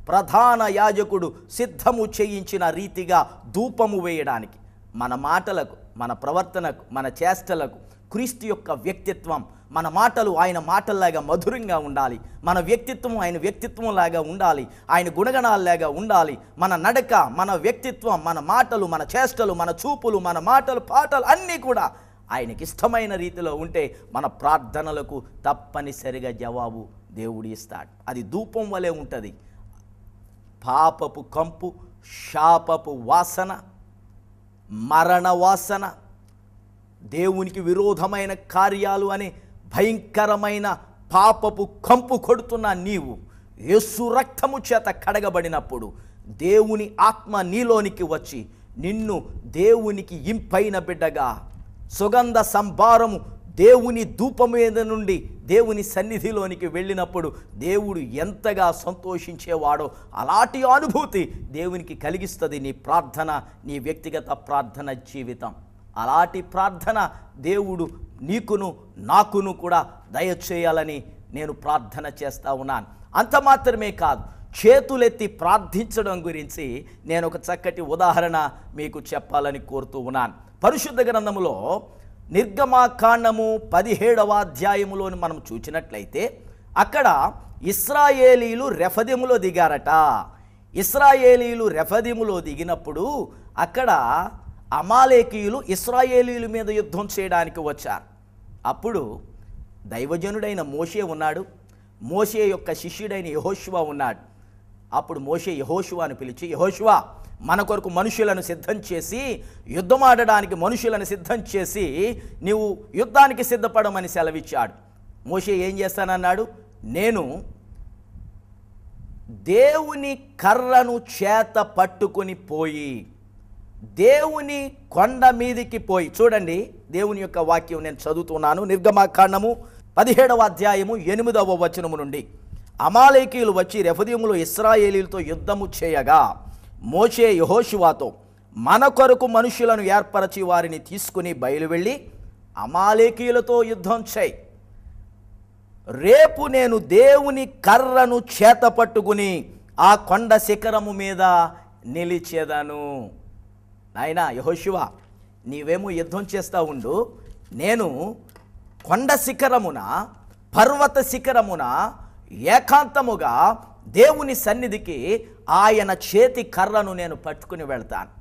ప్రధాన యాజకుడు సిద్ధము చేయించిన రీతిగా ధూపము వేయడానికి మన మాటలకు, మన ప్రవర్తనకు, మన చేష్టలకు క్రీస్తు యొక్క వ్యక్తిత్వం, మన మాటలు ఆయన మాటల్లాగా మధురంగా ఉండాలి, మన వ్యక్తిత్వం ఆయన వ్యక్తిత్వం లాగా ఉండాలి, ఆయన గుణగణాలలాగా ఉండాలి. మన నడక, మన వ్యక్తిత్వం, మన మాటలు, మన చేష్టలు, మన చూపులు, మన మాటలు, పాటలు అన్నీ కూడా ఆయనకి ఇష్టమైన రీతిలో ఉంటే మన ప్రార్థనలకు తప్పనిసరిగా జవాబు దేవుడు ఇస్తాడు. అది ధూపం వలె ఉంటుంది. పాపపు కంపు, శాపపు వాసన, మరణ వాసన, దేవునికి విరోధమైన కార్యాలు అనే భయంకరమైన పాపపు కంపు కొడుతున్న నీవు యేసు రక్తము చేత కడగబడినప్పుడు దేవుని ఆత్మ నీలోనికి వచ్చి నిన్ను దేవునికి ఇంపైన బిడ్డగా, సుగంధ సంభారము దేవుని ధూపం మీద నుండి దేవుని సన్నిధిలోనికి వెళ్ళినప్పుడు దేవుడు ఎంతగా సంతోషించేవాడో అలాంటి అనుభూతి దేవునికి కలిగిస్తుంది నీ ప్రార్థన, నీ వ్యక్తిగత ప్రార్థన జీవితం. అలాంటి ప్రార్థన దేవుడు నీకును నాకును కూడా దయచేయాలని నేను ప్రార్థన చేస్తూ ఉన్నాను. అంత మాత్రమే కాదు, చేతులెత్తి ప్రార్థించడం గురించి నేను ఒక చక్కటి ఉదాహరణ మీకు చెప్పాలని కోరుతూ ఉన్నాను. పరిశుద్ధ గ్రంథములో నిర్గమాకాండము 17వ అధ్యాయములోని మనం చూసినట్లయితే అక్కడ ఇశ్రాయేలీలు రెఫదీములో దిగారట. ఇశ్రాయేలీలు రెఫదీములో దిగినప్పుడు అక్కడ అమాలేకీయులు ఇశ్రాయేలీల మీద యుద్ధం చేయడానికి వచ్చారు. అప్పుడు దైవజనుడైన మోషే ఉన్నాడు, మోషే యొక్క శిష్యుడైన యెహోషువ ఉన్నాడు. అప్పుడు మోషే యెహోషువను పిలిచి, యెహోషువ, మన కొరకు మనుషులను సిద్ధం చేసి, యుద్ధమాడడానికి మనుషులను సిద్ధం చేసి నీవు యుద్ధానికి సిద్ధపడమని సెలవిచ్చాడు. మోషే ఏం చేస్తానన్నాడు, నేను దేవుని కర్రను చేత పట్టుకొని పోయి దేవుని కొండ మీదికి పోయి, చూడండి దేవుని యొక్క వాక్యం నేను చదువుతున్నాను. నిర్గమాకాండము 17వ అధ్యాయము 8వ వచనము నుండి, అమాలేకీయులు వచ్చి రెఫదీములో ఇశ్రాయేలీలతో యుద్ధము చేయగా మోషే యెహోషువతో, మన కొరకు మనుషులను ఏర్పరచి వారిని తీసుకుని బయలువెళ్ళి అమాలేకీయులతో యుద్ధం చేయి. రేపు నేను దేవుని కర్రను చేత పట్టుకుని ఆ కొండ శిఖరము మీద నిలిచేదను. నాయనా యెహోషువ, నీవేమో యుద్ధం చేస్తూ ఉండు, నేను కొండ శిఖరమున, పర్వత శిఖరమున ఏకాంతముగా దేవుని సన్నిధికి ఆయన చేతి కర్రను నేను పట్టుకుని వెళ్తాను.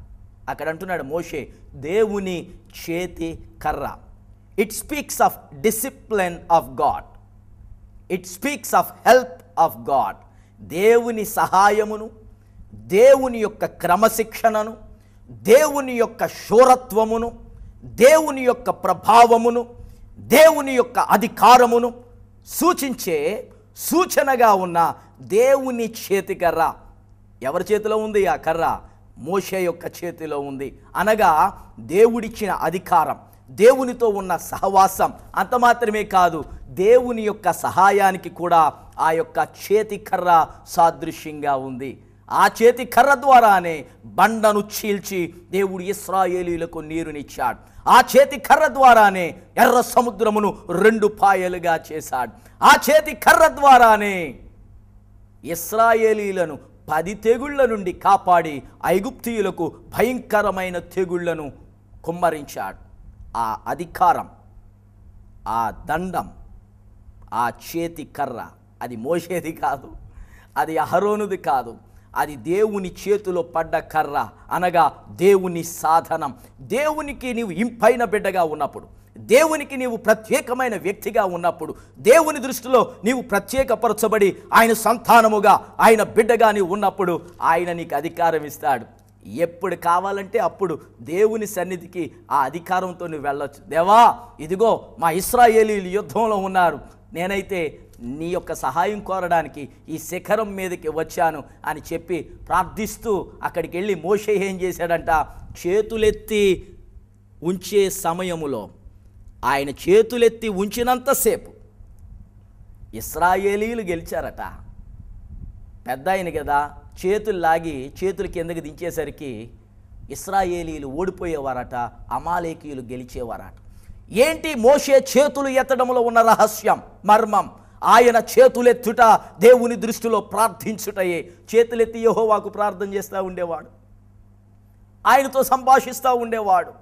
అక్కడ అంటున్నాడు మోషే, దేవుని చేతి కర్ర. It speaks of discipline of God, it speaks of help of God. దేవుని సహాయమును, దేవుని యొక్క క్రమశిక్షణను, దేవుని యొక్క శూరత్వమును, దేవుని యొక్క ప్రభావమును, దేవుని యొక్క అధికారమును సూచించే సూచనగా ఉన్న దేవుని చేతి కర్ర. ఎవరి చేతిలో ఉంది ఆ కర్ర? మోషే యొక్క చేతిలో ఉంది. అనగా దేవుడిచ్చిన అధికారం, దేవునితో ఉన్న సహవాసం. అంత మాత్రమే కాదు, దేవుని యొక్క సహాయానికి కూడా ఆ యొక్క చేతి కర్ర సాదృశ్యంగా ఉంది. ఆ చేతి కర్ర ద్వారానే బండను చీల్చి దేవుడు ఇశ్రాయేలీయులకు నీరునిచ్చాడు. ఆ చేతి కర్ర ద్వారానే ఎర్ర సముద్రమును 2 పాయలుగా చేశాడు. ఆ చేతి కర్ర ద్వారానే ఇశ్రాయేలీయులను 10 తెగుళ్ల నుండి కాపాడి ఐగుప్తీయులకు భయంకరమైన తెగుళ్లను కుమ్మరించాడు. ఆ అధికారం, ఆ దండం, ఆ చేతి కర్ర అది మోషేది కాదు, అది అహరోనుది కాదు, అది దేవుని చేతిలో పడ్డ కర్ర. అనగా దేవుని సాధనం. దేవునికి నీవు ఇంపైన బిడ్డగా ఉన్నప్పుడు, దేవునికి నీవు ప్రత్యేకమైన వ్యక్తిగా ఉన్నప్పుడు, దేవుని దృష్టిలో నీవు ప్రత్యేకపరచబడి ఆయన సంతానముగా, ఆయన బిడ్డగా నీవు ఉన్నప్పుడు ఆయన నీకు అధికారం ఇస్తాడు. ఎప్పుడు కావాలంటే అప్పుడు దేవుని సన్నిధికి ఆ అధికారంతో నువ్వు వెళ్ళొచ్చు. దేవా, ఇదిగో మా ఇశ్రాయేలీయులు యుద్ధంలో ఉన్నారు, నేనైతే నీ యొక్క సహాయం కోరడానికి ఈ శిఖరం మీదకి వచ్చాను అని చెప్పి ప్రార్థిస్తూ అక్కడికి వెళ్ళి మోషే ఏం చేశాడంట, చేతులెత్తి ఉంచే సమయములో ఆయన చేతులెత్తి ఉంచినంతసేపు ఇశ్రాయేలీయులు గెలిచారట. పెద్ద ఆయన కదా, చేతులు లాగి చేతులు కిందకి దించేసరికి ఇశ్రాయేలీయులు ఓడిపోయేవారట, అమాలేకీయులు గెలిచేవారట. ఏంటి మోషే చేతులు ఎత్తడంలో ఉన్న రహస్యం, మర్మం? ఆయన చేతులెత్తుట దేవుని దృష్టిలో ప్రార్థించుటయే. చేతులెత్తి యెహోవాకు ప్రార్థన చేస్తూ ఉండేవాడు, ఆయనతో సంభాషిస్తూ ఉండేవాడు,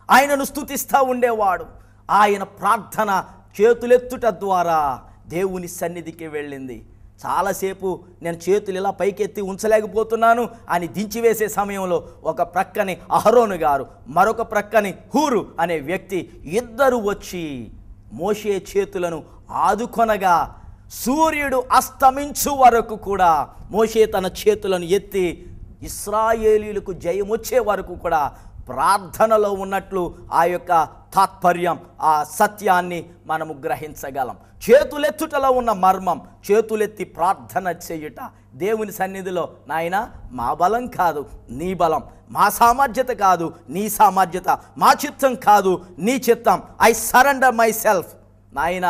ఆయనను స్తుతిస్తూ ఉండేవాడు. ఆయన ప్రార్థన చేతులెత్తుట ద్వారా దేవుని సన్నిధికి వెళ్ళింది. చాలాసేపు నేను చేతులు ఇలా పైకెత్తి ఉంచలేకపోతున్నాను అని దించివేసే సమయంలో ఒక ప్రక్కని అహరోను గారు, మరొక ప్రక్కని హూరు అనే వ్యక్తి ఇద్దరు వచ్చి మోషే చేతులను ఆదుకొనగా సూర్యుడు అస్తమించు వరకు కూడా మోషే తన చేతులను ఎత్తి ఇశ్రాయేలీయులకు జయం వచ్చే వరకు కూడా ప్రార్థనలో ఉన్నట్లు ఆ యొక్క తాత్పర్యం, ఆ సత్యాన్ని మనము గ్రహించగలం. చేతులెత్తుటలో ఉన్న మర్మం, చేతులెత్తి ప్రార్థన చేయుట. దేవుని సన్నిధిలో, నాయన మా బలం కాదు నీ బలం, మా సామర్థ్యత కాదు నీ సామర్థ్యత, మా చిత్తం కాదు నీ చిత్తం, ఐ సరెండర్ మై సెల్ఫ్. నాయన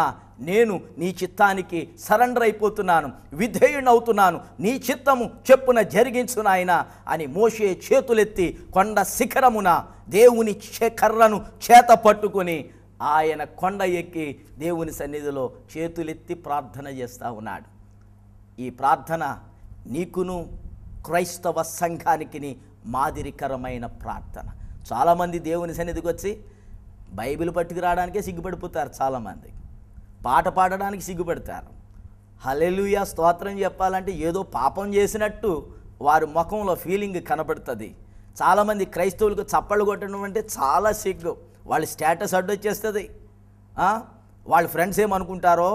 నేను నీ చిత్తానికి సరెండర్ అయిపోతున్నాను, విధేయునవుతున్నాను, నీ చిత్తము చెప్పున జరిగించు నాయన అని మోషే చేతులెత్తి కొండ శిఖరమున దేవుని కర్రను చేత పట్టుకొని ఆయన కొండ ఎక్కి దేవుని సన్నిధిలో చేతులెత్తి ప్రార్థన చేస్తూ ఉన్నాడు. ఈ ప్రార్థన నీకును క్రైస్తవ సంఘానికి మాదిరికరమైన ప్రార్థన. చాలామంది దేవుని సన్నిధికి వచ్చి బైబిల్ పట్టుకురావడానికే సిగ్గుపడిపోతారు, చాలామంది పాట పాడడానికి సిగ్గుపడతారు, హల్లెలూయా స్తోత్రం చెప్పాలంటే ఏదో పాపం చేసినట్టు వారి ముఖంలో ఫీలింగ్ కనబడుతుంది. చాలామంది క్రైస్తవులకు చప్పళ్ళు కొట్టడం అంటే చాలా సిగ్గు, వాళ్ళ స్టేటస్ అడ్డొచ్చేస్తుంది. వాళ్ళ ఫ్రెండ్స్ ఏమనుకుంటారో,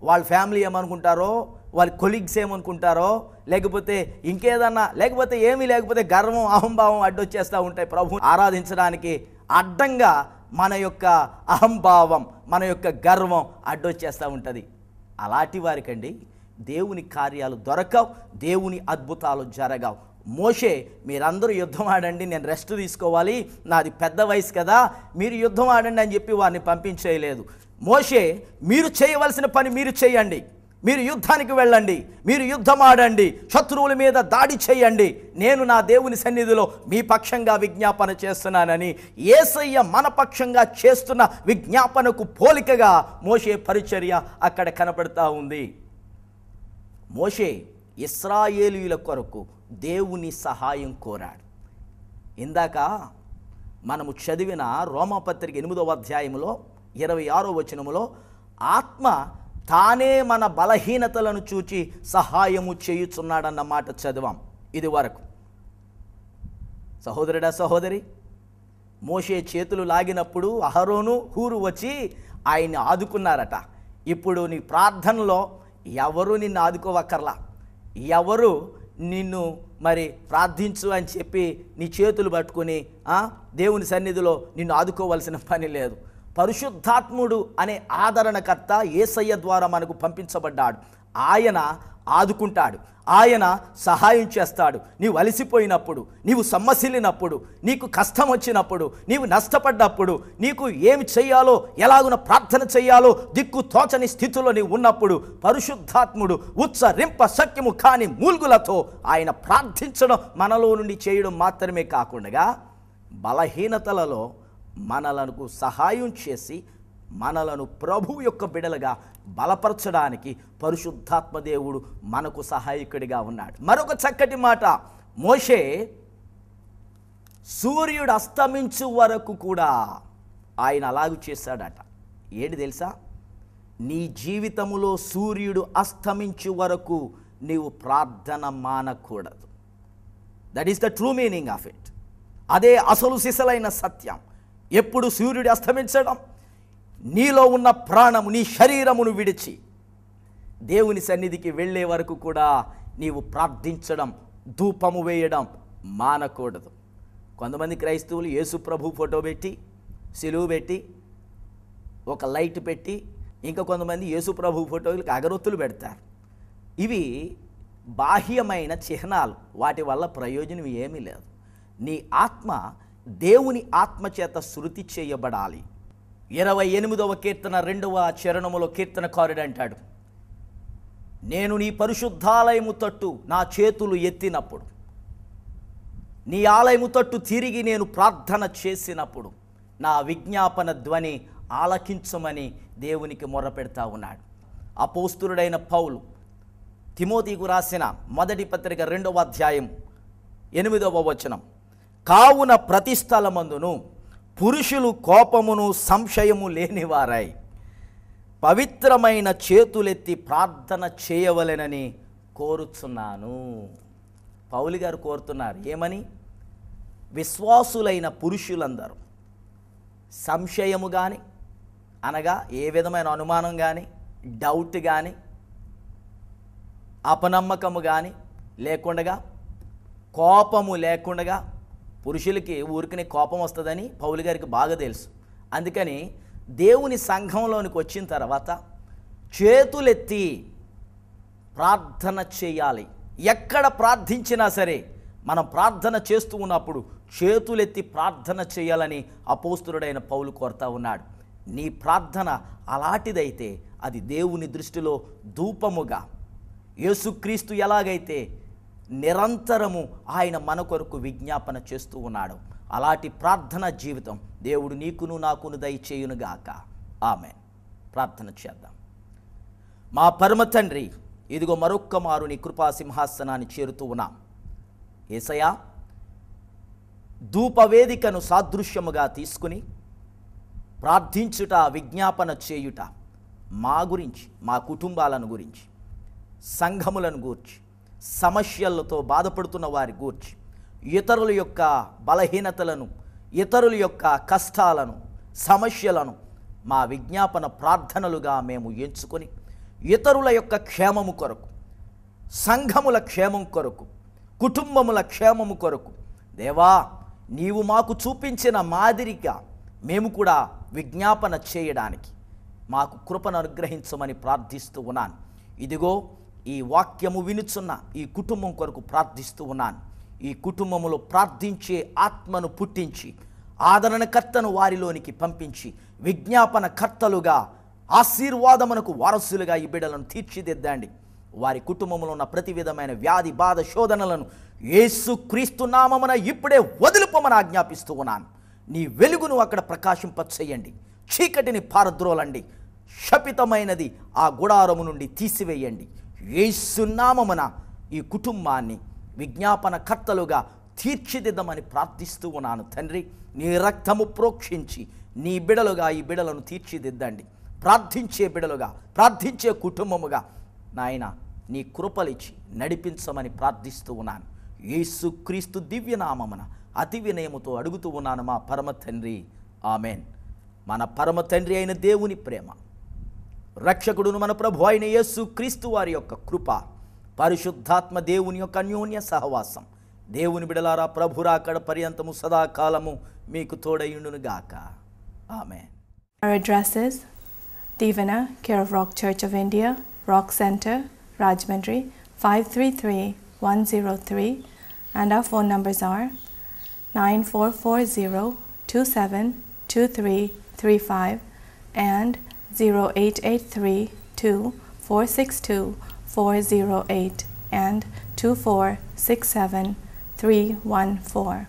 వాళ్ళ ఫ్యామిలీ ఏమనుకుంటారో, వాళ్ళ కొలీగ్స్ ఏమనుకుంటారో, లేకపోతే ఇంకేదన్నా, లేకపోతే ఏమీ లేకపోతే గర్వం అహంభావం అడ్డొచ్చేస్తూ ఉంటాయి. ప్రభు ఆరాధించడానికి అడ్డంగా మన యొక్క అహంభావం, మన యొక్క గర్వం అడ్డొచ్చేస్తూ ఉంటుంది. అలాంటి వారికండి దేవుని కార్యాలు దొరకవు, దేవుని అద్భుతాలు జరగవు. మోషే, మీరందరూ యుద్ధం ఆడండి, నేను రెస్ట్ తీసుకోవాలి, నాది పెద్ద వయసు కదా, మీరు యుద్ధం ఆడండి అని చెప్పి వారిని పంపించేయలేదు. మోషే, మీరు చేయవలసిన పని మీరు చేయండి, మీరు యుద్ధానికి వెళ్ళండి, మీరు యుద్ధం ఆడండి, శత్రువుల మీద దాడి చేయండి, నేను నా దేవుని సన్నిధిలో మీ పక్షంగా విజ్ఞాపన చేస్తున్నానని యేసయ్య మన పక్షంగా చేస్తున్న విజ్ఞాపనకు పోలికగా మోషే పరిచర్య అక్కడ కనపడతా ఉంది. మోషే ఇశ్రాయేలీయుల కొరకు దేవుని సహాయం కోరాడు. ఇందాక మనము చదివిన రోమాపత్రిక 8వ అధ్యాయంలో 26వ వచనములో ఆత్మ తానే మన బలహీనతలను చూచి సహాయము చేయుచున్నాడన్న మాట చదివాం ఇది వరకు. సహోదరుడా సహోదరి, మోషే చేతులు లాగినప్పుడు అహరోను హూరు వచ్చి ఆయన్ని ఆదుకున్నారట. ఇప్పుడు నీ ప్రార్థనలో ఎవరు నిన్ను ఆదుకోవక్కర్లా, ఎవరు నిన్ను మరి ప్రార్థించు అని చెప్పి నీ చేతులు పట్టుకొని దేవుని సన్నిధిలో నిన్ను ఆదుకోవాల్సిన పని లేదు. పరిశుద్ధాత్ముడు అనే ఆదరణకర్త యేసయ్య ద్వారా మనకు పంపించబడ్డాడు. ఆయన ఆదుకుంటాడు, ఆయన సహాయం చేస్తాడు. నీవు అలసిపోయినప్పుడు, నీవు సమ్మసిల్లినప్పుడు, నీకు కష్టం వచ్చినప్పుడు, నీవు నష్టపడ్డప్పుడు, నీకు ఏమి చేయాలో, ఎలాగున ప్రార్థన చేయాలో దిక్కు తోచని స్థితిలో నీవు ఉన్నప్పుడు పరిశుద్ధాత్ముడు ఉచ్చరింప శక్యము కాని మూల్గులతో ఆయన ప్రార్థించడం, మనలో నుండి చేయడం మాత్రమే కాకుండా బలహీనతలలో మనలకు సహాయం చేసి మనలను ప్రభువు యొక్క బిడలుగా బలపరచడానికి పరిశుద్ధాత్మ దేవుడు మనకు సహాయకుడిగా ఉన్నాడు. మరొక చక్కటి మాట, మోషే సూర్యుడు అస్తమించు వరకు కూడా ఆయన అలాగూ చేశాడట. ఏంటి తెలుసా? నీ జీవితములో సూర్యుడు అస్తమించు వరకు నీవు ప్రార్థన మానకూడదు. That is the true meaning of it. అదే అసలు సిసలైన సత్యం. ఎప్పుడు సూర్యుడు అస్తమించడం, నీలో ఉన్న ప్రాణము, నీ శరీరమును విడిచి దేవుని సన్నిధికి వెళ్ళే వరకు కూడా నీవు ప్రార్థించడం, ధూపము వేయడం మానకూడదు. కొంతమంది క్రైస్తవులు యేసు ప్రభు ఫోటో పెట్టి, సిలువు పెట్టి, ఒక లైట్ పెట్టి, ఇంకా కొంతమంది యేసు ప్రభు ఫోటోలకు అగరొత్తులు పెడతారు. ఇవి బాహ్యమైన చిహ్నాలు, వాటి వల్ల ప్రయోజనం ఏమీ లేదు. నీ ఆత్మ దేవుని ఆత్మ చేత శృతి చేయబడాలి. 28వ కీర్తన 2వ చరణములో కీర్తనకారుడు అంటాడు, నేను నీ పరిశుద్ధాలయము తట్టు నా చేతులు ఎత్తినప్పుడు, నీ ఆలయము తట్టు తిరిగి నేను ప్రార్థన చేసినప్పుడు నా విజ్ఞాపన ధ్వని ఆలకించమని దేవునికి మొర్రపెడతా ఉన్నాడు. అపోస్తులుడైన పౌలు తిమోతికు రాసిన మొదటి పత్రిక 2వ అధ్యాయం 8వ వచనం, కావున ప్రతి స్థలమందును పురుషులు కోపమును సంశయము లేనివారై పవిత్రమైన చేతులెత్తి ప్రార్థన చేయవలెనని కోరుచున్నాను. పౌలు గారు కోరుతున్నారు ఏమని? విశ్వాసులైన పురుషులందరూ సంశయము కానీ, అనగా ఏ విధమైన అనుమానం కానీ, డౌట్ కానీ, అపనమ్మకము కానీ లేకుండగా, కోపము లేకుండగా, పురుషులకి ఊరికనే కోపం వస్తుందని పౌలు గారికి బాగా తెలుసు. అందుకని దేవుని సంఘంలోనికి వచ్చిన తర్వాత చేతులెత్తి ప్రార్థన చేయాలి. ఎక్కడ ప్రార్థించినా సరే మనం ప్రార్థన చేస్తూ ఉన్నప్పుడు చేతులెత్తి ప్రార్థన చేయాలని అపోస్తులుడైన పౌలు కోరుతా ఉన్నాడు. నీ ప్రార్థన అలాంటిదైతే అది దేవుని దృష్టిలో ధూపముగా, యేసుక్రీస్తు ఎలాగైతే నిరంతరము ఆయన మన కొరకు విజ్ఞాపన చేస్తూ ఉన్నాడు, అలాంటి ప్రార్థన జీవితం దేవుడు నీకును నాకును దయచేయునుగాక. ఆమేన్. ప్రార్థన చేద్దాం. మా పరమ తండ్రి, ఇదిగో మరొక్క మారు నీ కృపా సింహాసనాన్ని చేరుతూ ఉన్నాం. యేసయ్యా, ధూపవేదికను సాదృశ్యముగా తీసుకుని ప్రార్థించుట, విజ్ఞాపన చేయుట మా గురించి, మా కుటుంబాలను గురించి, సంఘములను గూర్చి, సమస్యలతో బాధపడుతున్న వారి గూర్చి, ఇతరుల యొక్క బలహీనతలను, ఇతరుల యొక్క కష్టాలను, సమస్యలను మా విజ్ఞాపన ప్రార్థనలుగా మేము ఎంచుకొని ఇతరుల యొక్క క్షేమము కొరకు, సంఘముల క్షేమం కొరకు, కుటుంబముల క్షేమము కొరకు దేవా నీవు మాకు చూపించిన మాదిరిగా మేము కూడా విజ్ఞాపన చేయడానికి మాకు కృపను అనుగ్రహించమని ప్రార్థిస్తూ ఉన్నాను. ఇదిగో ఈ వాక్యము వినుచున్న ఈ కుటుంబం కొరకు ప్రార్థిస్తూ ఉన్నాను. ఈ కుటుంబములో ప్రార్థించే ఆత్మను పుట్టించి ఆదరణకర్తను వారిలోనికి పంపించి విజ్ఞాపన కర్తలుగా, ఆశీర్వాదమునకు వారసులుగా ఈ బిడ్డలను తీర్చిదిద్దండి. వారి కుటుంబంలో ఉన్న ప్రతి విధమైన వ్యాధి, బాధ, శోధనలను యేసుక్రీస్తు నామమున ఇప్పుడే వదులుపమని ఆజ్ఞాపిస్తూ ఉన్నాను. నీ వెలుగును అక్కడ ప్రకాశింపచేయండి, చీకటిని పారద్రోలండి, శపితమైనది ఆ గుడారము నుండి తీసివేయండి. యేసు నామమున ఈ కుటుంబాన్ని విజ్ఞాపన కర్తలుగా తీర్చిదిద్దమని ప్రార్థిస్తూ ఉన్నాను. తండ్రి, నీ రక్తము ప్రోక్షించి నీ బిడలుగా ఈ బిడలను తీర్చిదిద్దండి. ప్రార్థించే బిడలుగా, ప్రార్థించే కుటుంబముగా నాయన నీ కృపలిచ్చి నడిపించమని ప్రార్థిస్తూ ఉన్నాను. యేసుక్రీస్తు దివ్యనామమున అతి వినయముతో అడుగుతూ ఉన్నాను మా పరమ తండ్రి. ఆమెన్. మన పరమ తండ్రి అయిన దేవుని ప్రేమ, రక్షకుడును మన ప్రభు అయిన యేసుక్రీస్తు వారి యొక్క కృప, పరిశుద్ధాత్మ దేవుని యొక్క అన్యోన్య సహవాసం, దేవుని బిడలారా ప్రభు రాకడ పర్యంతము సదాకాలము మీకు తోడయుండునుగాక. Amen. Our addresses: Divana, care of Rock Church of India, Rock Center, Rajahmundry, 533-103, and our phone numbers are 9440-272335 and 0883-2462-408 and 2467314.